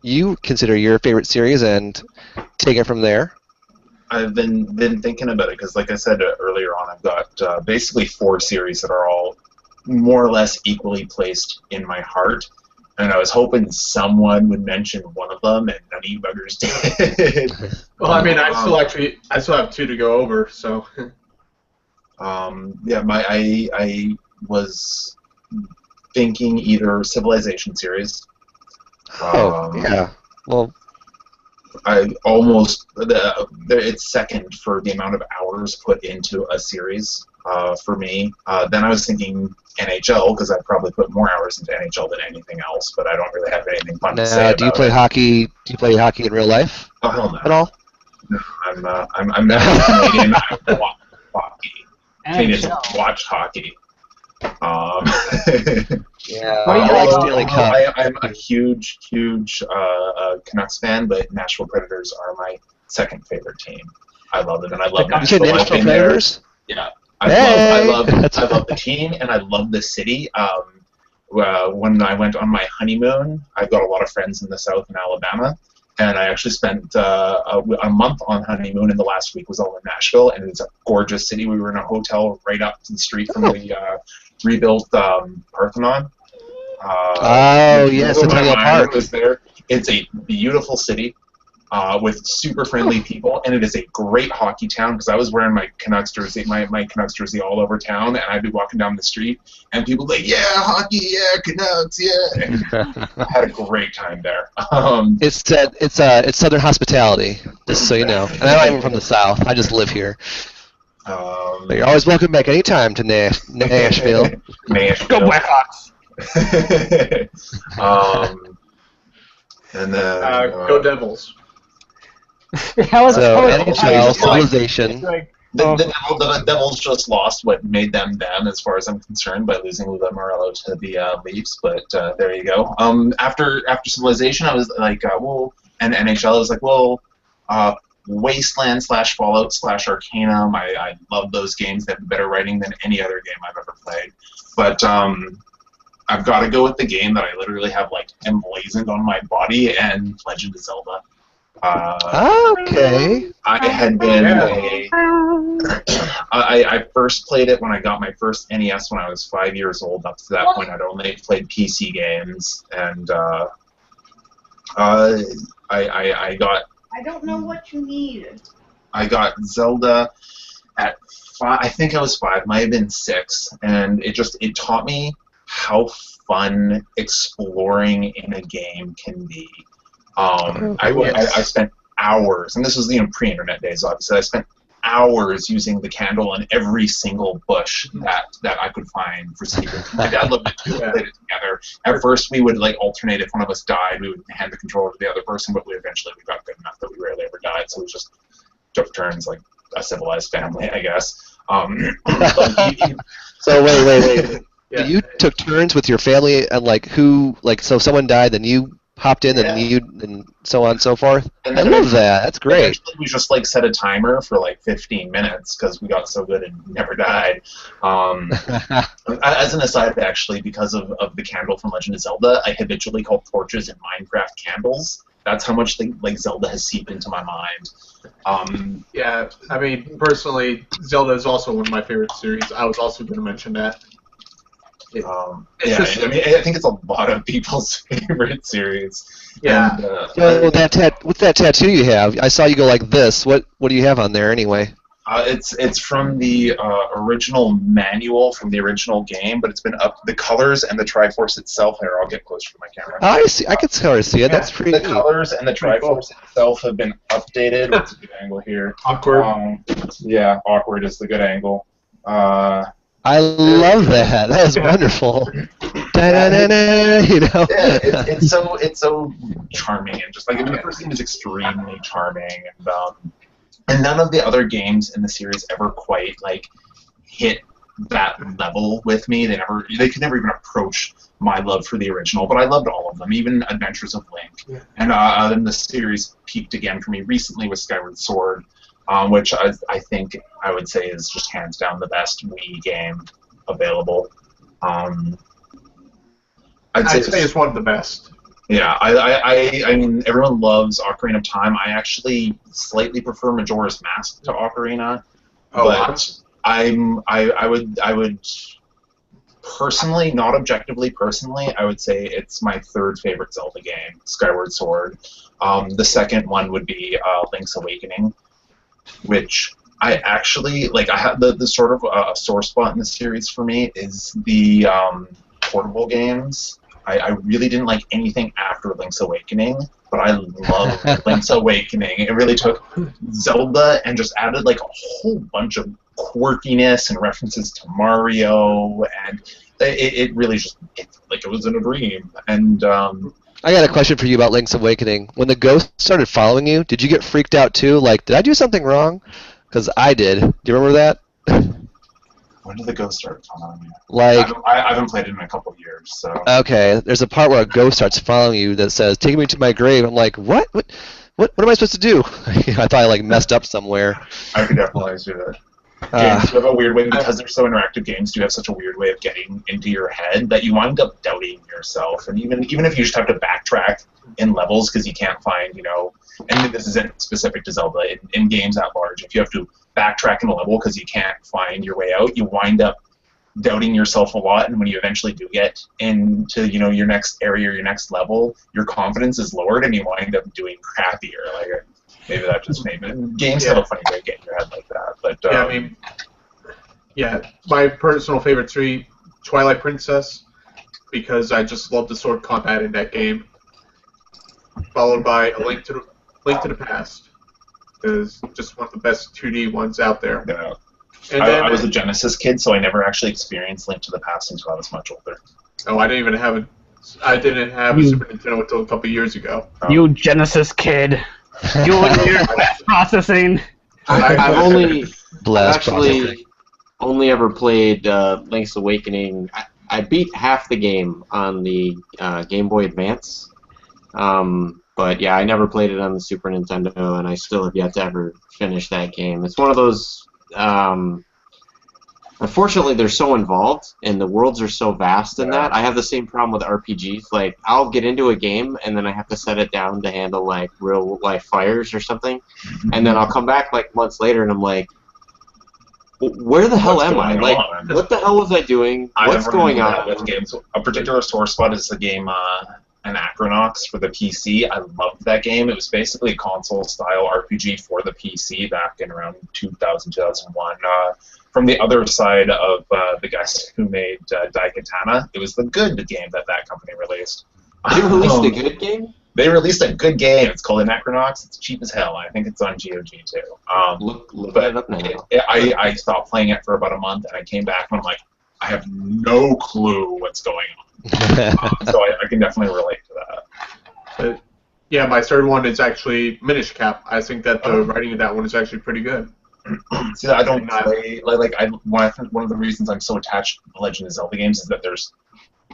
you consider your favorite series and take it from there. I've been thinking about it because, like I said earlier on, I've got basically 4 series that are all more or less equally placed in my heart, and I was hoping someone would mention one of them, and none of you buggers did. Well, I mean, I still have 2 to go over, so. Yeah, I was thinking either Civilization series. Yeah. Well, I almost it's second for the amount of hours put into a series for me. Then I was thinking NHL because I probably put more hours into NHL than anything else, but I don't really have anything fun to say. do you play hockey? Do you play hockey in real life Oh hell no! at all? No, I'm not Canadian. I watch hockey. Canadians NHL. watch hockey. Yeah. What do you I like like Stanley Cup. I'm a huge Canucks fan, but Nashville Predators are my second favorite team. I love them, and I love The You said Nashville. I've Nashville been there. Predators? Yeah, Hey! I love the team, and I love the city. When I went on my honeymoon, I've got a lot of friends in the South in Alabama, and I actually spent a month on honeymoon, and the last week was all in Nashville, and it's a gorgeous city. We were in a hotel right up the street from the rebuilt Parthenon. Yes, Centennial Park. Was there. It's a beautiful city. With super friendly people, and it is a great hockey town because I was wearing my Canucks jersey, my Canucks jersey all over town, and I'd be walking down the street, and people would be like, yeah, hockey, yeah, Canucks, yeah. And I had a great time there. It's Southern hospitality, just so you know. And I'm not even from the South. I just live here. But you're always welcome back anytime to Nashville. Nashville. Go Blackhawks. And then Go Devils. How was So how was- NHL, Civilization. like, the Devils just lost what made them, as far as I'm concerned, by losing Lula Morello to the Leafs. But there you go. After Civilization, I was like, and NHL, I was like, Wasteland / Fallout / Arcanum. I love those games. They have better writing than any other game I've ever played. But I've got to go with the game that I literally have like emblazoned on my body, and Legend of Zelda. Okay. I had been I first played it when I got my first NES when I was 5 years old. Up to that point, I'd only played PC games, and I got. I don't know what you need. I got Zelda at 5. I think I was 5. Might have been 6, and it taught me how fun exploring in a game can be. I spent hours, and this was pre-internet days, obviously. I spent hours using the candle on every single bush that I could find for secrets. My dad loved it too. We played it together. At first, we would alternate. If one of us died, we would hand the controller to the other person, but eventually we got good enough that we rarely ever died, so we just took turns like a civilized family, I guess. So wait. Yeah. You took turns with your family, and so someone died, then you hopped in, and so on and so forth. And I love that. That's great. Eventually, we just set a timer for 15 minutes because we got so good and never died. As an aside, actually, because of the candle from Legend of Zelda, I habitually call torches in Minecraft candles. That's how much Zelda has seeped into my mind. Yeah, I mean, personally, Zelda is also one of my favorite series. I was also going to mention that. I think it's a lot of people's favorite series. Yeah. And, What's that tattoo you have? I saw you go like this. What do you have on there anyway? It's from the original manual from the original game, but it's been up. The colors and the Triforce itself. Here, I'll get closer to my camera. Oh, I see. I can sort of see it. That's pretty The neat. colors and the Triforce itself have been updated. What's a good angle here? Awkward. Yeah, awkward is the good angle. I love that. That is wonderful. Da-da-da-da, Yeah, it's so charming, and just the first game is extremely charming, and none of the other games in the series ever quite hit that level with me. They could never even approach my love for the original, but I loved all of them, even Adventures of Link. Yeah. And then the series peaked again for me recently with Skyward Sword. Which I think I would say is just hands down the best Wii game available. I'd say it's one of the best. Yeah, I mean, everyone loves Ocarina of Time. I actually slightly prefer Majora's Mask to Ocarina, but I would personally, not objectively personally, I would say it's my third favorite Zelda game, Skyward Sword. The second one would be Link's Awakening, which I actually like. I have the sort of a sore spot in the series for me is the portable games. I really didn't like anything after Link's Awakening, but I love Link's Awakening. It really took Zelda and just added like a whole bunch of quirkiness and references to Mario, and it really just like it was in a dream. And I got a question for you about Link's Awakening. When the ghost started following you, did you get freaked out too? Like, did I do something wrong? Because I did. Do you remember that? when did the ghost start following you? Like, I haven't played it in a couple of years, so. Okay, there's a part where a ghost starts following you that says, "Take me to my grave." I'm like, what? What am I supposed to do? I thought I like messed up somewhere. I could definitely do that. Games do have a weird way, because they're so interactive, games do have such a weird way of getting into your head that you wind up doubting yourself. And even if you just have to backtrack in levels because you can't find, and this isn't specific to Zelda, in games at large, if you have to backtrack in a level because you can't find your way out, you wind up doubting yourself a lot, and when you eventually do get into your next area or your next level, your confidence is lowered and you wind up doing crappier. Like, maybe that just made it. Games have a funny way of getting your head like that. But my personal favorite three, Twilight Princess, because I just love the sword combat in that game. Followed by A Link to the Past, is just one of the best 2D ones out there. Yeah. And I was a Genesis kid, so I never actually experienced Link to the Past until I was much older. Oh, I didn't have a Super Nintendo until a couple years ago. You Genesis kid. You and your blast processing. I've actually processing. only ever played Link's Awakening. I beat half the game on the Game Boy Advance. But yeah, I never played it on the Super Nintendo, and I still have yet to ever finish that game. It's one of those. Unfortunately, they're so involved, and the worlds are so vast in that. I have the same problem with RPGs. Like, I'll get into a game, and then I have to set it down to handle, like, real-life fires or something. And then I'll come back, like, months later, and I'm like, where the hell am I? Like, what the hell was I doing? What's going on? With games. A particular sore spot is the game Anachronox for the PC. I loved that game. It was basically a console-style RPG for the PC back in around 2000, 2001. From the other side of the guys who made Daikatana, it was the good game that company released. They released a good game? They released a good game. It's called Anachronox. It's cheap as hell. I think it's on GOG too. Look but it up now. I stopped playing it for about a month, and I came back and I'm like, I have no clue what's going on. So I can definitely relate to that. Yeah, my third one is actually Minish Cap. I think that the writing of that one is actually pretty good. See, I don't play one of the reasons I'm so attached to the Legend of Zelda games is that there's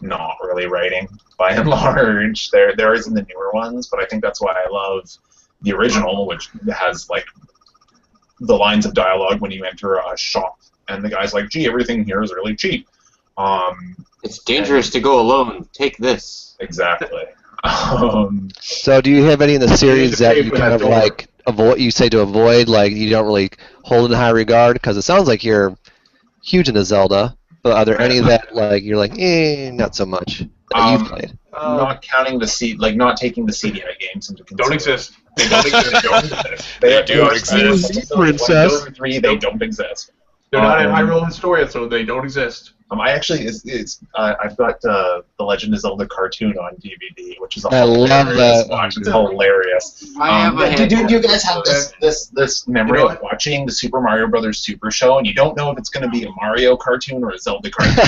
not really writing by and large. There is in the newer ones, but I think that's why I love the original, which has like the lines of dialogue when you enter a shop, and the guy's like, "Gee, everything here is really cheap." It's dangerous to go alone. Take this. Exactly. So, do you have any in the series that you kind of like avoid? You say to avoid, like you don't really hold in high regard, because it sounds like you're huge into Zelda. But are there any that like you're like, not so much that you've played? Not counting not taking the CDI games into consideration. Don't exist. They don't exist. They do exist. Princess. 1, 2, 3, they don't exist. They're not in Hyrule Historia, so they don't exist. I actually I've got the Legend of Zelda cartoon on DVD, which is I love that. Watch. It's hilarious. Do you guys have this memory of watching the Super Mario Brothers Super Show, and you don't know if it's going to be a Mario cartoon or a Zelda cartoon?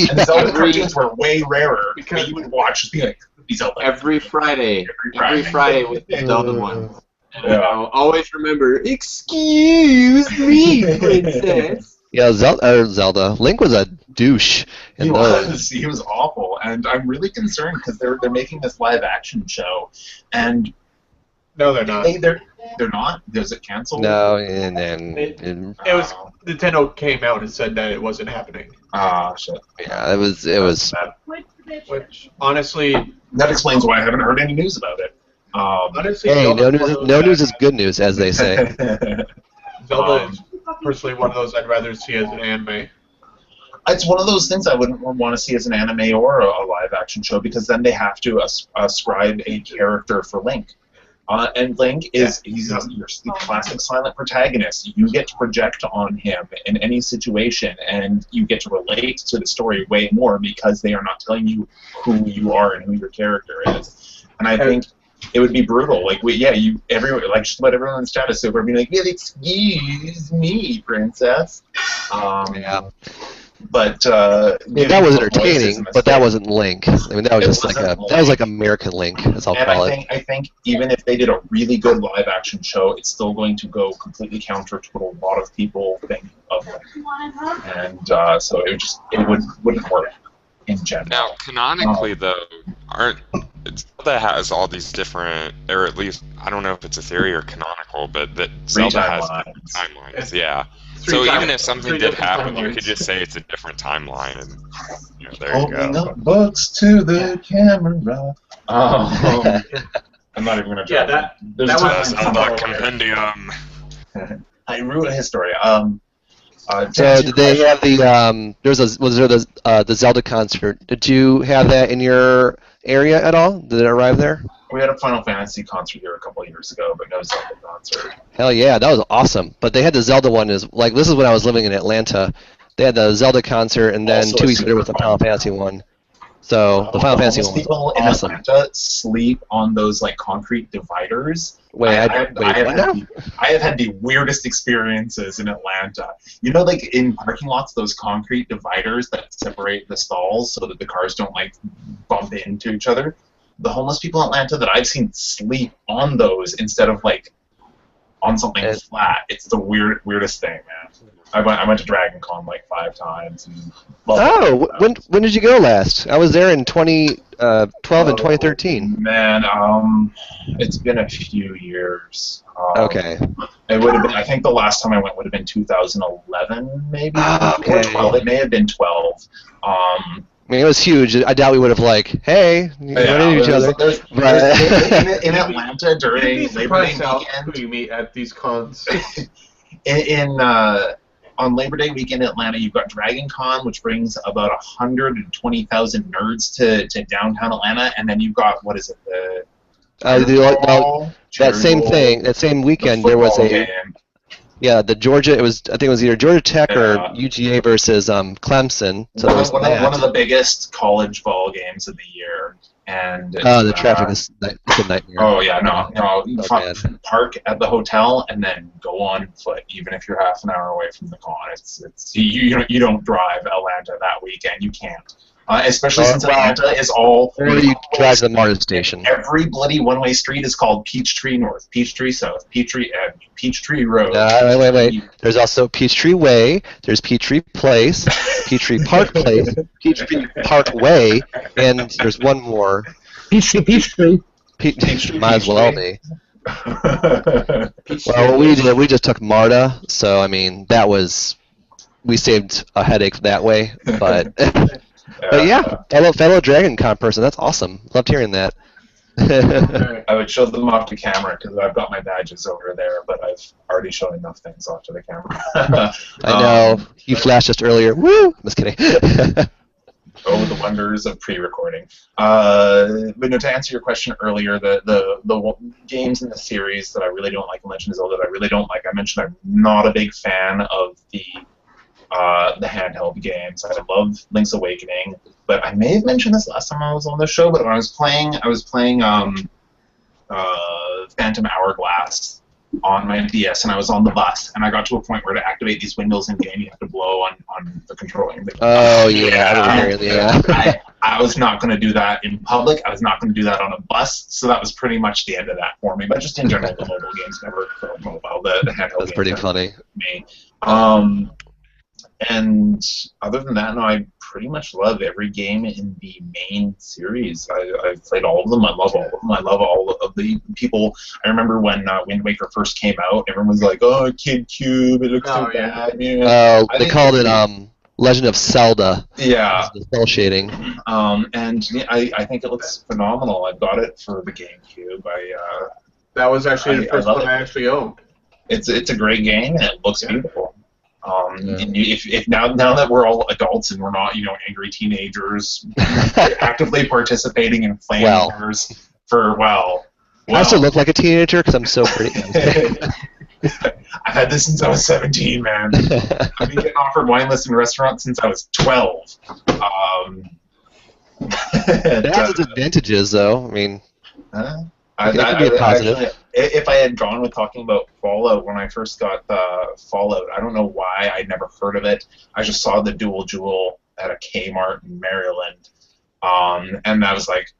And the Zelda cartoons were way rarer, but you would watch just be like, Zelda. Every Friday with the Zelda one. Yeah. Always remember, excuse me, princess. Yeah, Zelda. Link was a douche. He was awful, and I'm really concerned because they're making this live action show, and no, they're not. They're not. Is it canceled? No, and it was Nintendo came out and said that it wasn't happening. Shit. Yeah, it was. Which honestly, That explains why I haven't heard any news about it. Honestly, Hey, Zelda's no news is good news, as they say. Zelda is personally one of those I'd rather see as an anime. It's one of those things I wouldn't want to see as an anime or a live-action show, because then they have to ascribe a character for Link. And Link he's your classic silent protagonist. You get to project on him in any situation, and you get to relate to the story way more because they are not telling you who you are and who your character is. And I think it would be brutal. Like just about everyone in the chat is super being like, well, excuse me, princess. Yeah. But that was entertaining, but that wasn't Link. I mean, that was just like American Link, as I'll call it. I think even if they did a really good live action show, it's still going to go completely counter to what a lot of people think of Link, and so it wouldn't work in general. Now, canonically, though, Zelda has all these different, or at least I don't know if it's a theory or canonical, but that Zelda has different timelines. Yeah. So even if something did happen, you could just say it's a different timeline, and there you go. Opening up books to the camera. I'm not even going to try. Yeah, There's that a was Zelda compendium. I ruined his story. So did they have the was there the Zelda concert? Did you have that in your area at all? Did it arrive there? We had a Final Fantasy concert here a couple of years ago, but no Zelda concert. Hell yeah, that was awesome. But they had the Zelda one. This is when I was living in Atlanta. They had the Zelda concert, and then Also 2 weeks later was the Final Fantasy one. So the Final Fantasy one was people awesome. in Atlanta sleep on those concrete dividers. Wait, I have had the weirdest experiences in Atlanta. In parking lots, those concrete dividers that separate the stalls so that the cars don't bump into each other. The homeless people in Atlanta that I've seen sleep on those instead of on something flat. It's the weirdest thing, man. I went to Dragon Con 5 times. When did you go last? I was there in 2012 and 2013. Man, it's been a few years. Okay. It would have been. I think the last time I went would have been 2011, maybe. Okay. Or 12. It may have been 12. I mean, it was huge. I doubt we would have hey, run into each other. In Atlanta during Labor Day weekend. Who you meet at these cons. On Labor Day weekend in Atlanta, you've got Dragon Con, which brings about 120,000 nerds to downtown Atlanta, and then you've got that same thing. That same weekend, there was the Georgia. I think it was either Georgia Tech or UGA versus Clemson. So one of the biggest college ball games of the year. And the traffic is it's a nightmare. Oh yeah, no. You park at the hotel and then go on foot, even if you're half an hour away from the con. It's you don't drive Atlanta that weekend. You can't, especially since Atlanta is all. Or you drive to the MARTA station. Every bloody one-way street is called Peachtree North, Peachtree South, Peachtree Avenue, Peachtree Road. Wait. There's also Peachtree Way. There's Peachtree Place, Peachtree Park Place, Peachtree Park Way, and there's one more. Peachtree. Might as well be. Well, we just took MARTA, so I mean we saved a headache that way, but. But yeah, fellow Dragon Con person, that's awesome. Loved hearing that. I would show them off to camera because I've got my badges over there, but I've already shown enough things off to the camera. I know. You flashed just earlier. Woo! Just kidding. Oh, the wonders of pre-recording. But no, to answer your question earlier, the games in the series that I really don't like, Legend of Zelda that I really don't like, I mentioned I'm not a big fan of the handheld games. I love Link's Awakening, but I may have mentioned this last time I was on the show, but when I was playing Phantom Hourglass on my DS, and I was on the bus, and I got to a point where to activate these windows in game, you have to blow on the controlling. Oh yeah, I was not going to do that in public. I was not going to do that on a bus. So that was pretty much the end of that for me. But just in general, the mobile games never mobile. The handheld. That's pretty funny. Me. And other than that, no, I pretty much love every game in the main series. I've played all of them. I love all of them. I love all of the people. I remember when Wind Waker first came out, everyone was like, "Oh, Kid Cube, it looks so bad." They called it Legend of Zelda. Yeah. The cell shading. And yeah, I think it looks phenomenal. I got it for the GameCube. That was actually the I first love one it. I actually owned. It's a great game and it looks Yeah. beautiful. Yeah. And if now that we're all adults and we're not angry teenagers actively participating in flame Well. wars for I still look like a teenager because I'm so pretty. I've had this since I was 17, man. I've been getting offered wine lists in restaurants since I was 12. It has its advantages, though. I mean, I could be a positive. actually, if I had gone with talking about Fallout when I first got Fallout, I don't know why I'd never heard of it. I just saw the dual jewel at a Kmart in Maryland, and I was like,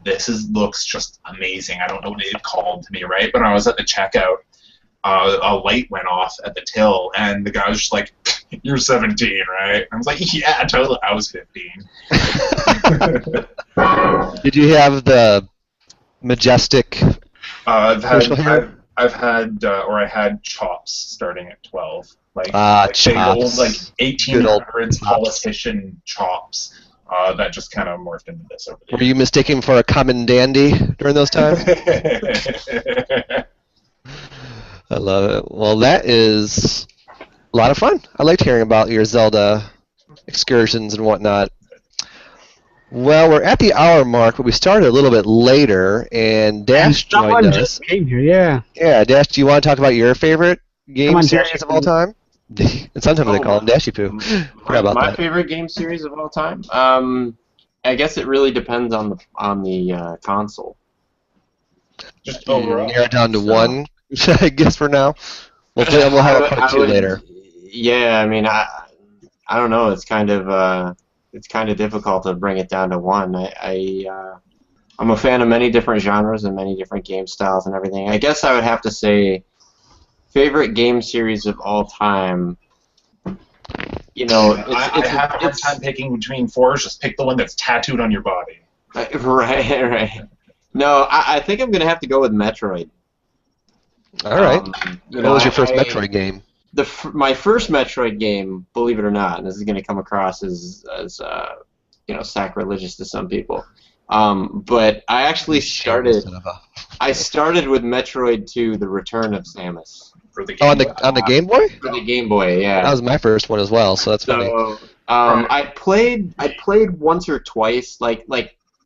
"This looks just amazing." I don't know what it called to me, right? But I was at the checkout. A light went off at the till, and the guy was just like, "You're 17, right?" I was like, "Yeah, totally." I was 15. Did you have the majestic I had chops starting at 12, like big old chops. 1800s chops. politician chops. That just kind of morphed into this over the Were you mistaken for a common dandy during those times? I love it. Well, that is a lot of fun. I liked hearing about your Zelda excursions and whatnot. Well, we're at the hour mark, but we started a little bit later, and Dash joined us. Just came here, yeah. Yeah, Dash, do you want to talk about your favorite game on, series Dashy of all time? And sometimes they call him Dashy Poo. Forgot about My that. favorite game series of all time. I guess it really depends on the console. Just overall. Narrow it down to one, I guess, for now. We'll have a part two later. Yeah, I mean, I don't know. It's kind of difficult to bring it down to one. I'm a fan of many different genres and many different game styles and everything. I guess I would have to say favorite game series of all time. You know, I have a hard time picking between four. Just pick the one that's tattooed on your body. Right. No, I think I'm gonna have to go with Metroid. All right. What was your first Metroid game? My first Metroid game, believe it or not, and this is going to come across as sacrilegious to some people, but I actually started. I started with Metroid 2: The Return of Samus. For the game on the Game Boy? For the Game Boy, yeah. That was my first one as well, so that's funny. So I played once or twice, like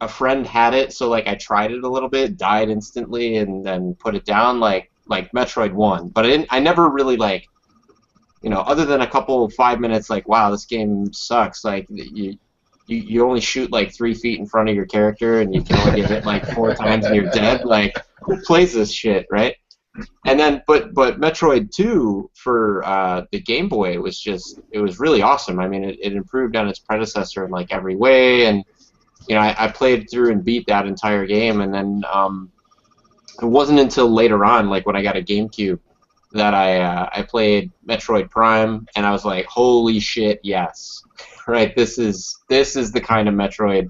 a friend had it, so like I tried it a little bit, died instantly, and then put it down, like Metroid 1. But I never really other than a couple 5 minutes, like, wow, this game sucks. Like you only shoot like 3 feet in front of your character, and you can only get hit like 4 times, and you're dead. Like, who plays this shit, right? And then, but Metroid 2 for the Game Boy was really awesome. I mean, it improved on its predecessor in like every way, and I played through and beat that entire game, and then it wasn't until later on, like when I got a GameCube, that I played Metroid Prime, and I was like, holy shit, yes, right? This is the kind of Metroid,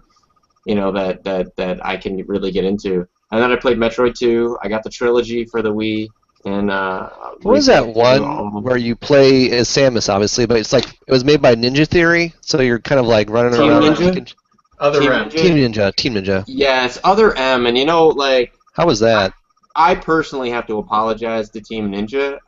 that I can really get into. And then I played Metroid 2. I got the trilogy for the Wii, and what was that one where you play as Samus, obviously, but it's like it was made by Ninja Theory, so you're kind of like running Team around. Ninja? Team Ninja. Yeah, it's Other M, and how was that? I personally have to apologize to Team Ninja.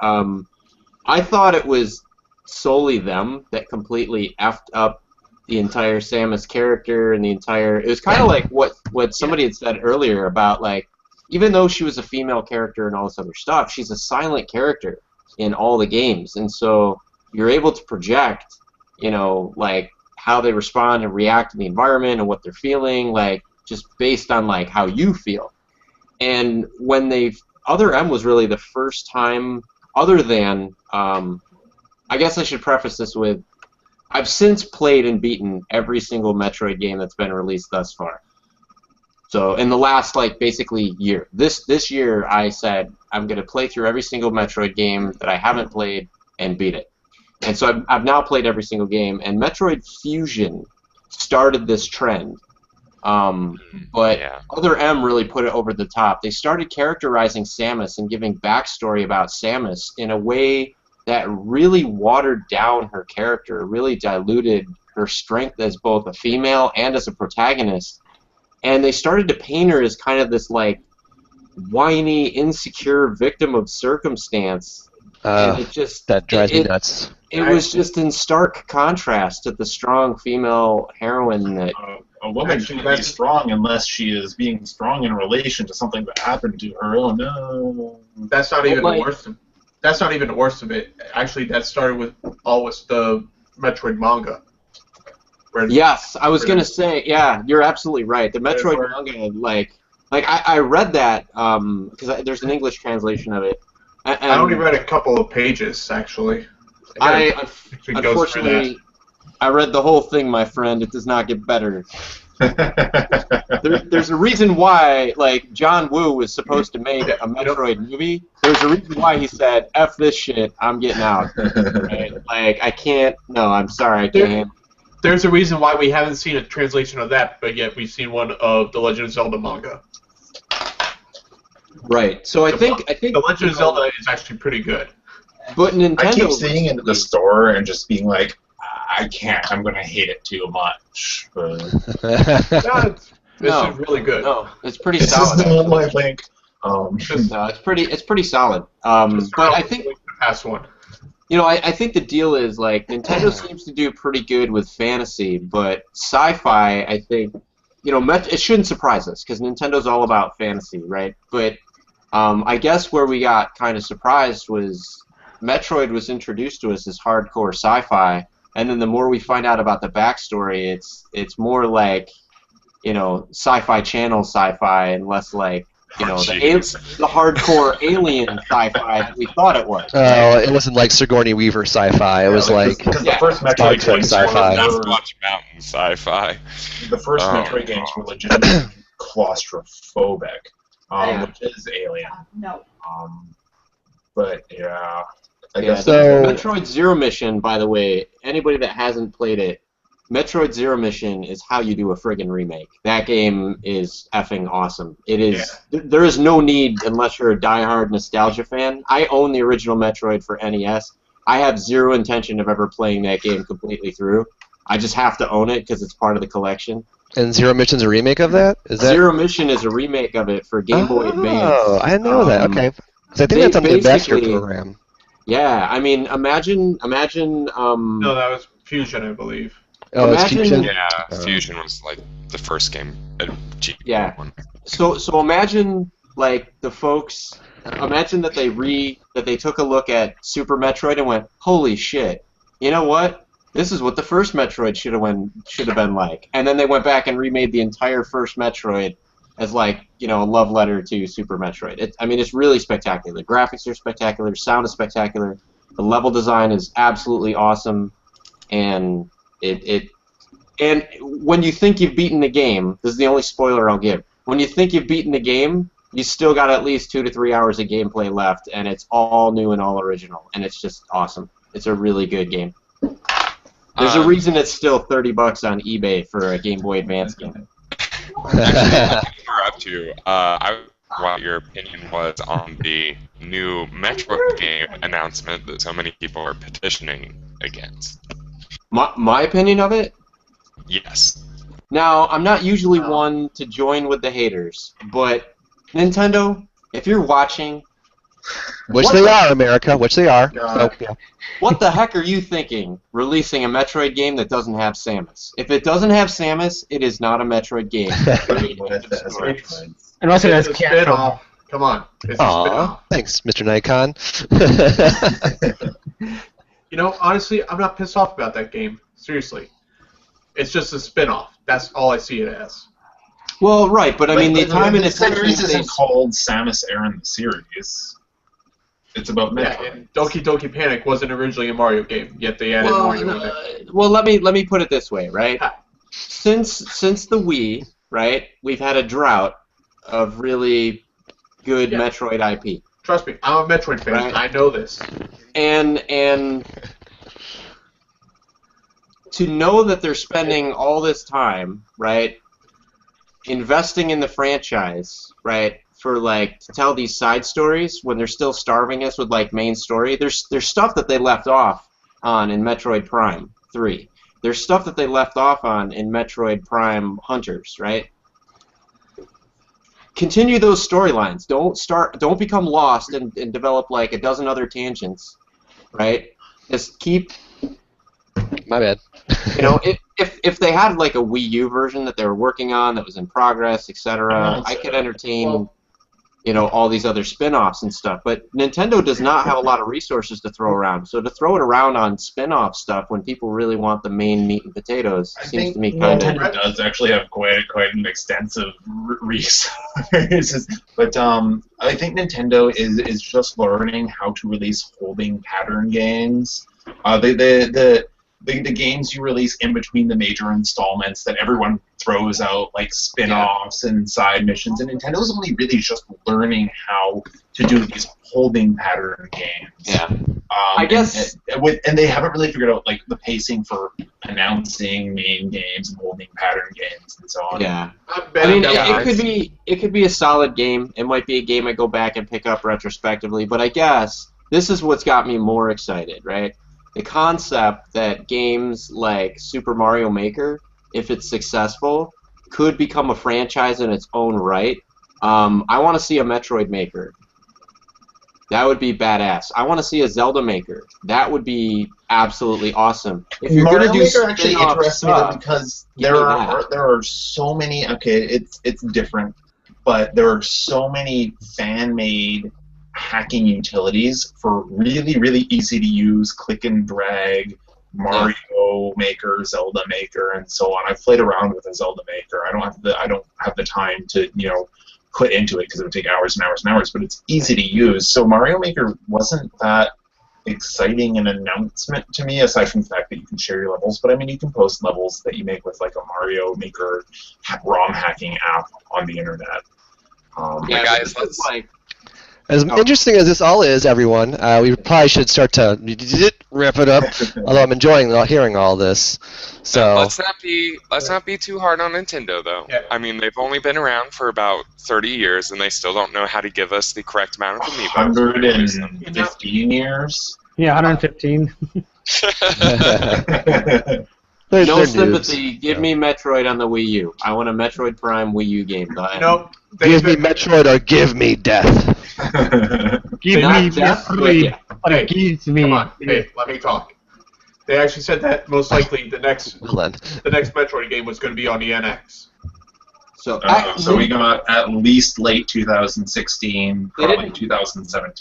I thought it was solely them that completely effed up the entire Samus character and the entire. It was kind of like what somebody had said earlier about, like, even though she was a female character and all this other stuff, she's a silent character in all the games, and so you're able to project, like how they respond and react to the environment and what they're feeling, like just based on like how you feel. And when Other M was really the first time, other than, I guess I should preface this with, I've since played and beaten every single Metroid game that's been released thus far. So in the last, like, basically year. This year I said I'm going to play through every single Metroid game that I haven't played and beat it. And so I've now played every single game, and Metroid Fusion started this trend. But Other M really put it over the top. They started characterizing Samus and giving backstory about Samus in a way that really watered down her character, really diluted her strength as both a female and as a protagonist. And they started to paint her as kind of this like whiny, insecure victim of circumstance. And it just that drives me nuts. It was just in stark contrast to the strong female heroine that a woman shouldn't be strong unless she is being strong in relation to something that happened to her. Oh no! That's not even the worst. That's not even the worst of it. Actually, that started with the Metroid manga. Yes, I was gonna say, yeah, you're absolutely right. The Metroid manga, like I read that because there's an English translation of it. I only read a couple of pages, actually. Unfortunately, I read the whole thing, my friend. It does not get better. There's a reason why, like, John Woo was supposed to make a Metroid movie. There's a reason why he said, "F this shit, I'm getting out." Right? Like, I can't. No, I'm sorry, I can't. There's a reason why we haven't seen a translation of that, but yet we've seen one of the Legend of Zelda manga. Right. So I think the Legend of Zelda is actually pretty good. But Nintendo, I keep seeing it in the store and just being like, I can't. I'm gonna hate it too much. But this is really good. No, it's pretty this solid. is the one I think. No, it's pretty solid. But I think the past one. You know, I think the deal is, like, Nintendo seems to do pretty good with fantasy, but sci-fi, I think, you know, it shouldn't surprise us, because Nintendo's all about fantasy, right? But I guess where we got kind of surprised was Metroid was introduced to us as hardcore sci-fi, and then the more we find out about the backstory, it's more like, you know, Sci-Fi Channel sci-fi, and less like, you know, the hardcore alien sci-fi that we thought it was. Oh, it wasn't like Sigourney Weaver sci-fi. It was like the first Metroid games sci-fi. Sasquatch Mountain sci-fi. The first Metroid games were legitimately claustrophobic, which is Alien. No. But yeah, I Yeah, guess so. Metroid Zero Mission, by the way, anybody that hasn't played it, Metroid Zero Mission is how you do a friggin' remake. That game is effing awesome. It is. Yeah. There is no need unless you're a diehard nostalgia fan. I own the original Metroid for NES. I have zero intention of ever playing that game completely through. I just have to own it because it's part of the collection. And Zero Mission's a remake of that? Is that Zero Mission is a remake of it for Game Boy Advance. Oh, I didn't know that. Okay. Because I think that's on the Ambassador program. Yeah, I mean, imagine. No, that was Fusion, I believe. Oh, it's Imagine- Fusion? Yeah, Fusion was like the first game. Yeah. One. So imagine, like, the folks. Imagine that they took a look at Super Metroid and went, "Holy shit! You know what? This is what the first Metroid should have been like." And then they went back and remade the entire first Metroid as, like, you know, a love letter to Super Metroid. I mean, it's really spectacular. The graphics are spectacular. Sound is spectacular. The level design is absolutely awesome, and and when you think you've beaten the game, this is the only spoiler I'll give. When you think you've beaten the game, you still got at least 2 to 3 hours of gameplay left, and it's all new and all original, and it's just awesome. It's a really good game. There's a reason it's still $30 on eBay for a Game Boy Advance game. We're up to what your opinion was on the new Metroid game announcement that so many people are petitioning against. My opinion of it? Yes. Now, I'm not usually one to join with the haters, but Nintendo, if you're watching... Which they are, America. Which they are. God. So, yeah. What the heck are you thinking, releasing a Metroid game that doesn't have Samus? If it doesn't have Samus, it is not a Metroid game. Unless it has It's a Capcom. spin-off. Come on. It's a Aw, spin-off. thanks, Mr. Nikon. You know, honestly, I'm not pissed off about that game. Seriously. It's just a spin-off. That's all I see it as. Well, right, but I mean, the time and the attention... series isn't they- called Samus Aran the series. It's about Yeah, Metroid. and Doki Doki Panic wasn't originally a Mario game, yet they added Mario in it. Well, let me put it this way, right? Since the Wii, right, we've had a drought of really good Yeah. Metroid IP, Trust me, I'm a Metroid fan. Right. I know this. and to know that they're spending all this time, right, investing in the franchise, right, for like to tell these side stories when they're still starving us with like main story. There's stuff that they left off on in Metroid Prime 3. There's stuff that they left off on in Metroid Prime Hunters, right? Continue those storylines. Don't become lost and develop like a dozen other tangents, right? Just keep. My bad. You know, if they had like a Wii U version that they were working on that was in progress, etc., I could entertain, you know, all these other spin-offs and stuff. But Nintendo does not have a lot of resources to throw around. So to throw it around on spin-off stuff when people really want the main meat and potatoes seems to me kind of. Nintendo does actually have quite an extensive resources, but I think Nintendo is just learning how to release holding pattern games. The games you release in between the major installments that everyone throws out, like spin-offs and side missions, and Nintendo's only really just learning how to do these holding pattern games. Yeah. I guess. And they haven't really figured out like the pacing for announcing main games and holding pattern games and so on. Yeah. I mean, it could be a solid game. It might be a game I go back and pick up retrospectively, but I guess this is what's got me more excited, right? The concept that games like Super Mario Maker, if it's successful, could become a franchise in its own right. I want to see a Metroid Maker. That would be badass. I want to see a Zelda Maker. That would be absolutely awesome. If you're Mario gonna do Maker actually interests me stuff, because there are so many. Okay, it's different, but there are so many fan-made hacking utilities for really easy to use click and drag Mario Maker, Zelda Maker, and so on. I've played around with a Zelda Maker. I don't have the time to put into it because it would take hours and hours and hours, but it's easy to use. So Mario Maker wasn't that exciting an announcement to me, aside from the fact that you can share your levels. But I mean, you can post levels that you make with like a Mario Maker ROM hacking app on the internet. Guys, let's As interesting as this all is, everyone, we probably should start to wrap it up. Although I'm enjoying hearing all this. So let's not be too hard on Nintendo, though. Yeah. I mean, they've only been around for about 30 years, and they still don't know how to give us the correct amount of amiibo. 115 years. Yeah, 115. No sympathy. Give me Metroid on the Wii U. I want a Metroid Prime Wii U game. Nope. give me Metroid or give me death. Give Not me death, Metroid. But Hey, it gives me. Come on, hey, let me talk. They actually said that most likely the next Metroid game was going to be on the NX. So, So we got at least late 2016, probably 2017.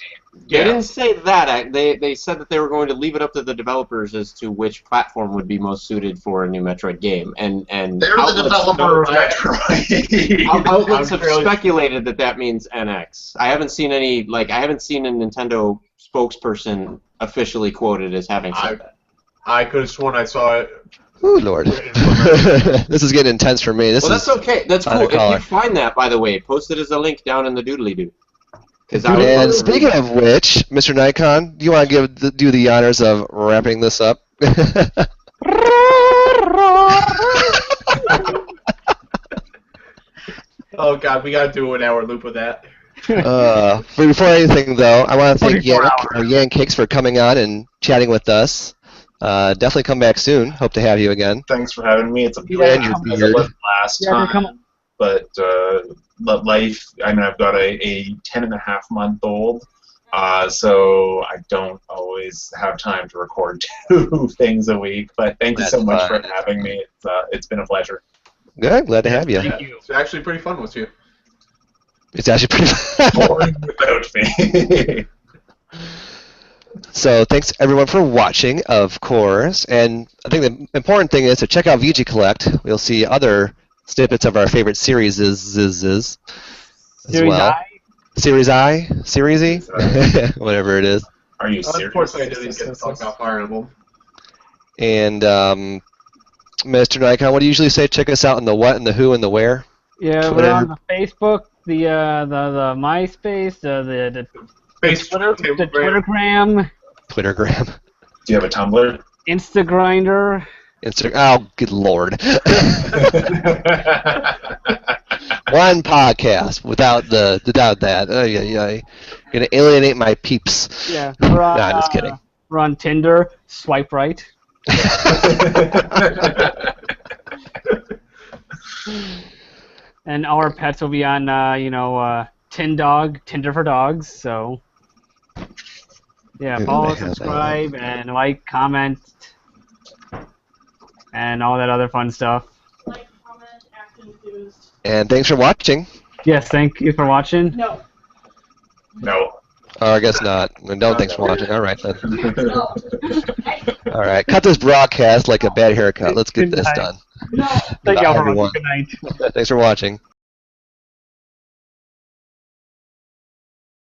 They didn't say that. They said that they were going to leave it up to the developers as to which platform would be most suited for a new Metroid game. And They're the developer of Metroid. outlets have speculated that means NX. I haven't seen any. I haven't seen a Nintendo spokesperson officially quoted as having said that. I could have sworn I saw it. Ooh, Lord. This is getting intense for me. That's okay. That's cool. If you find that, by the way, post it as a link down in the doodly-doo. And speaking of which, Mr. Nikon, do you want to do the honors of wrapping this up? Oh God, we gotta do an hour loop of that. Before anything, though, I want to thank Yan Cakes for coming on and chatting with us. Definitely come back soon. Hope to have you again. Thanks for having me. It's a pleasure. last time. But life, I mean, I've got a 10-and-a-half-month-old, so I don't always have time to record 2 things a week. But thank you so much for having me. It's been a pleasure. Good. Glad to have you. Thank you. It's actually pretty fun with you. It's actually pretty boring without me. So thanks everyone for watching, of course. And I think the important thing is to check out VG Collect. We'll see other snippets of our favorite series as well. Series I? Series E? Whatever it is. Are you serious? Unfortunately, I didn't get to talk about Fire Emblem. And Mr. Nikon, what do you usually say? Check us out on the what and the who and the where? Yeah, we're on the Facebook, the MySpace, the Twittergram. Twittergram. Do you have a Tumblr? Instagrinder. Oh, good lord. One podcast without that. You're gonna alienate my peeps. Yeah. No, I'm just kidding. We're on Tinder. Swipe right. And our pets will be on, Tinder for dogs. So, yeah, Ooh, follow, I have that. subscribe, and like, comment, and all that other fun stuff. Like, comment, act enthused. And thanks for watching. Yes, thank you for watching. No. No. Or I guess not. No, thanks for watching. All right then. No. All right, cut this broadcast like a bad haircut. Let's get Good this night. done. No. Thank Bye, y'all for everyone. watching. Good night. Thanks for watching.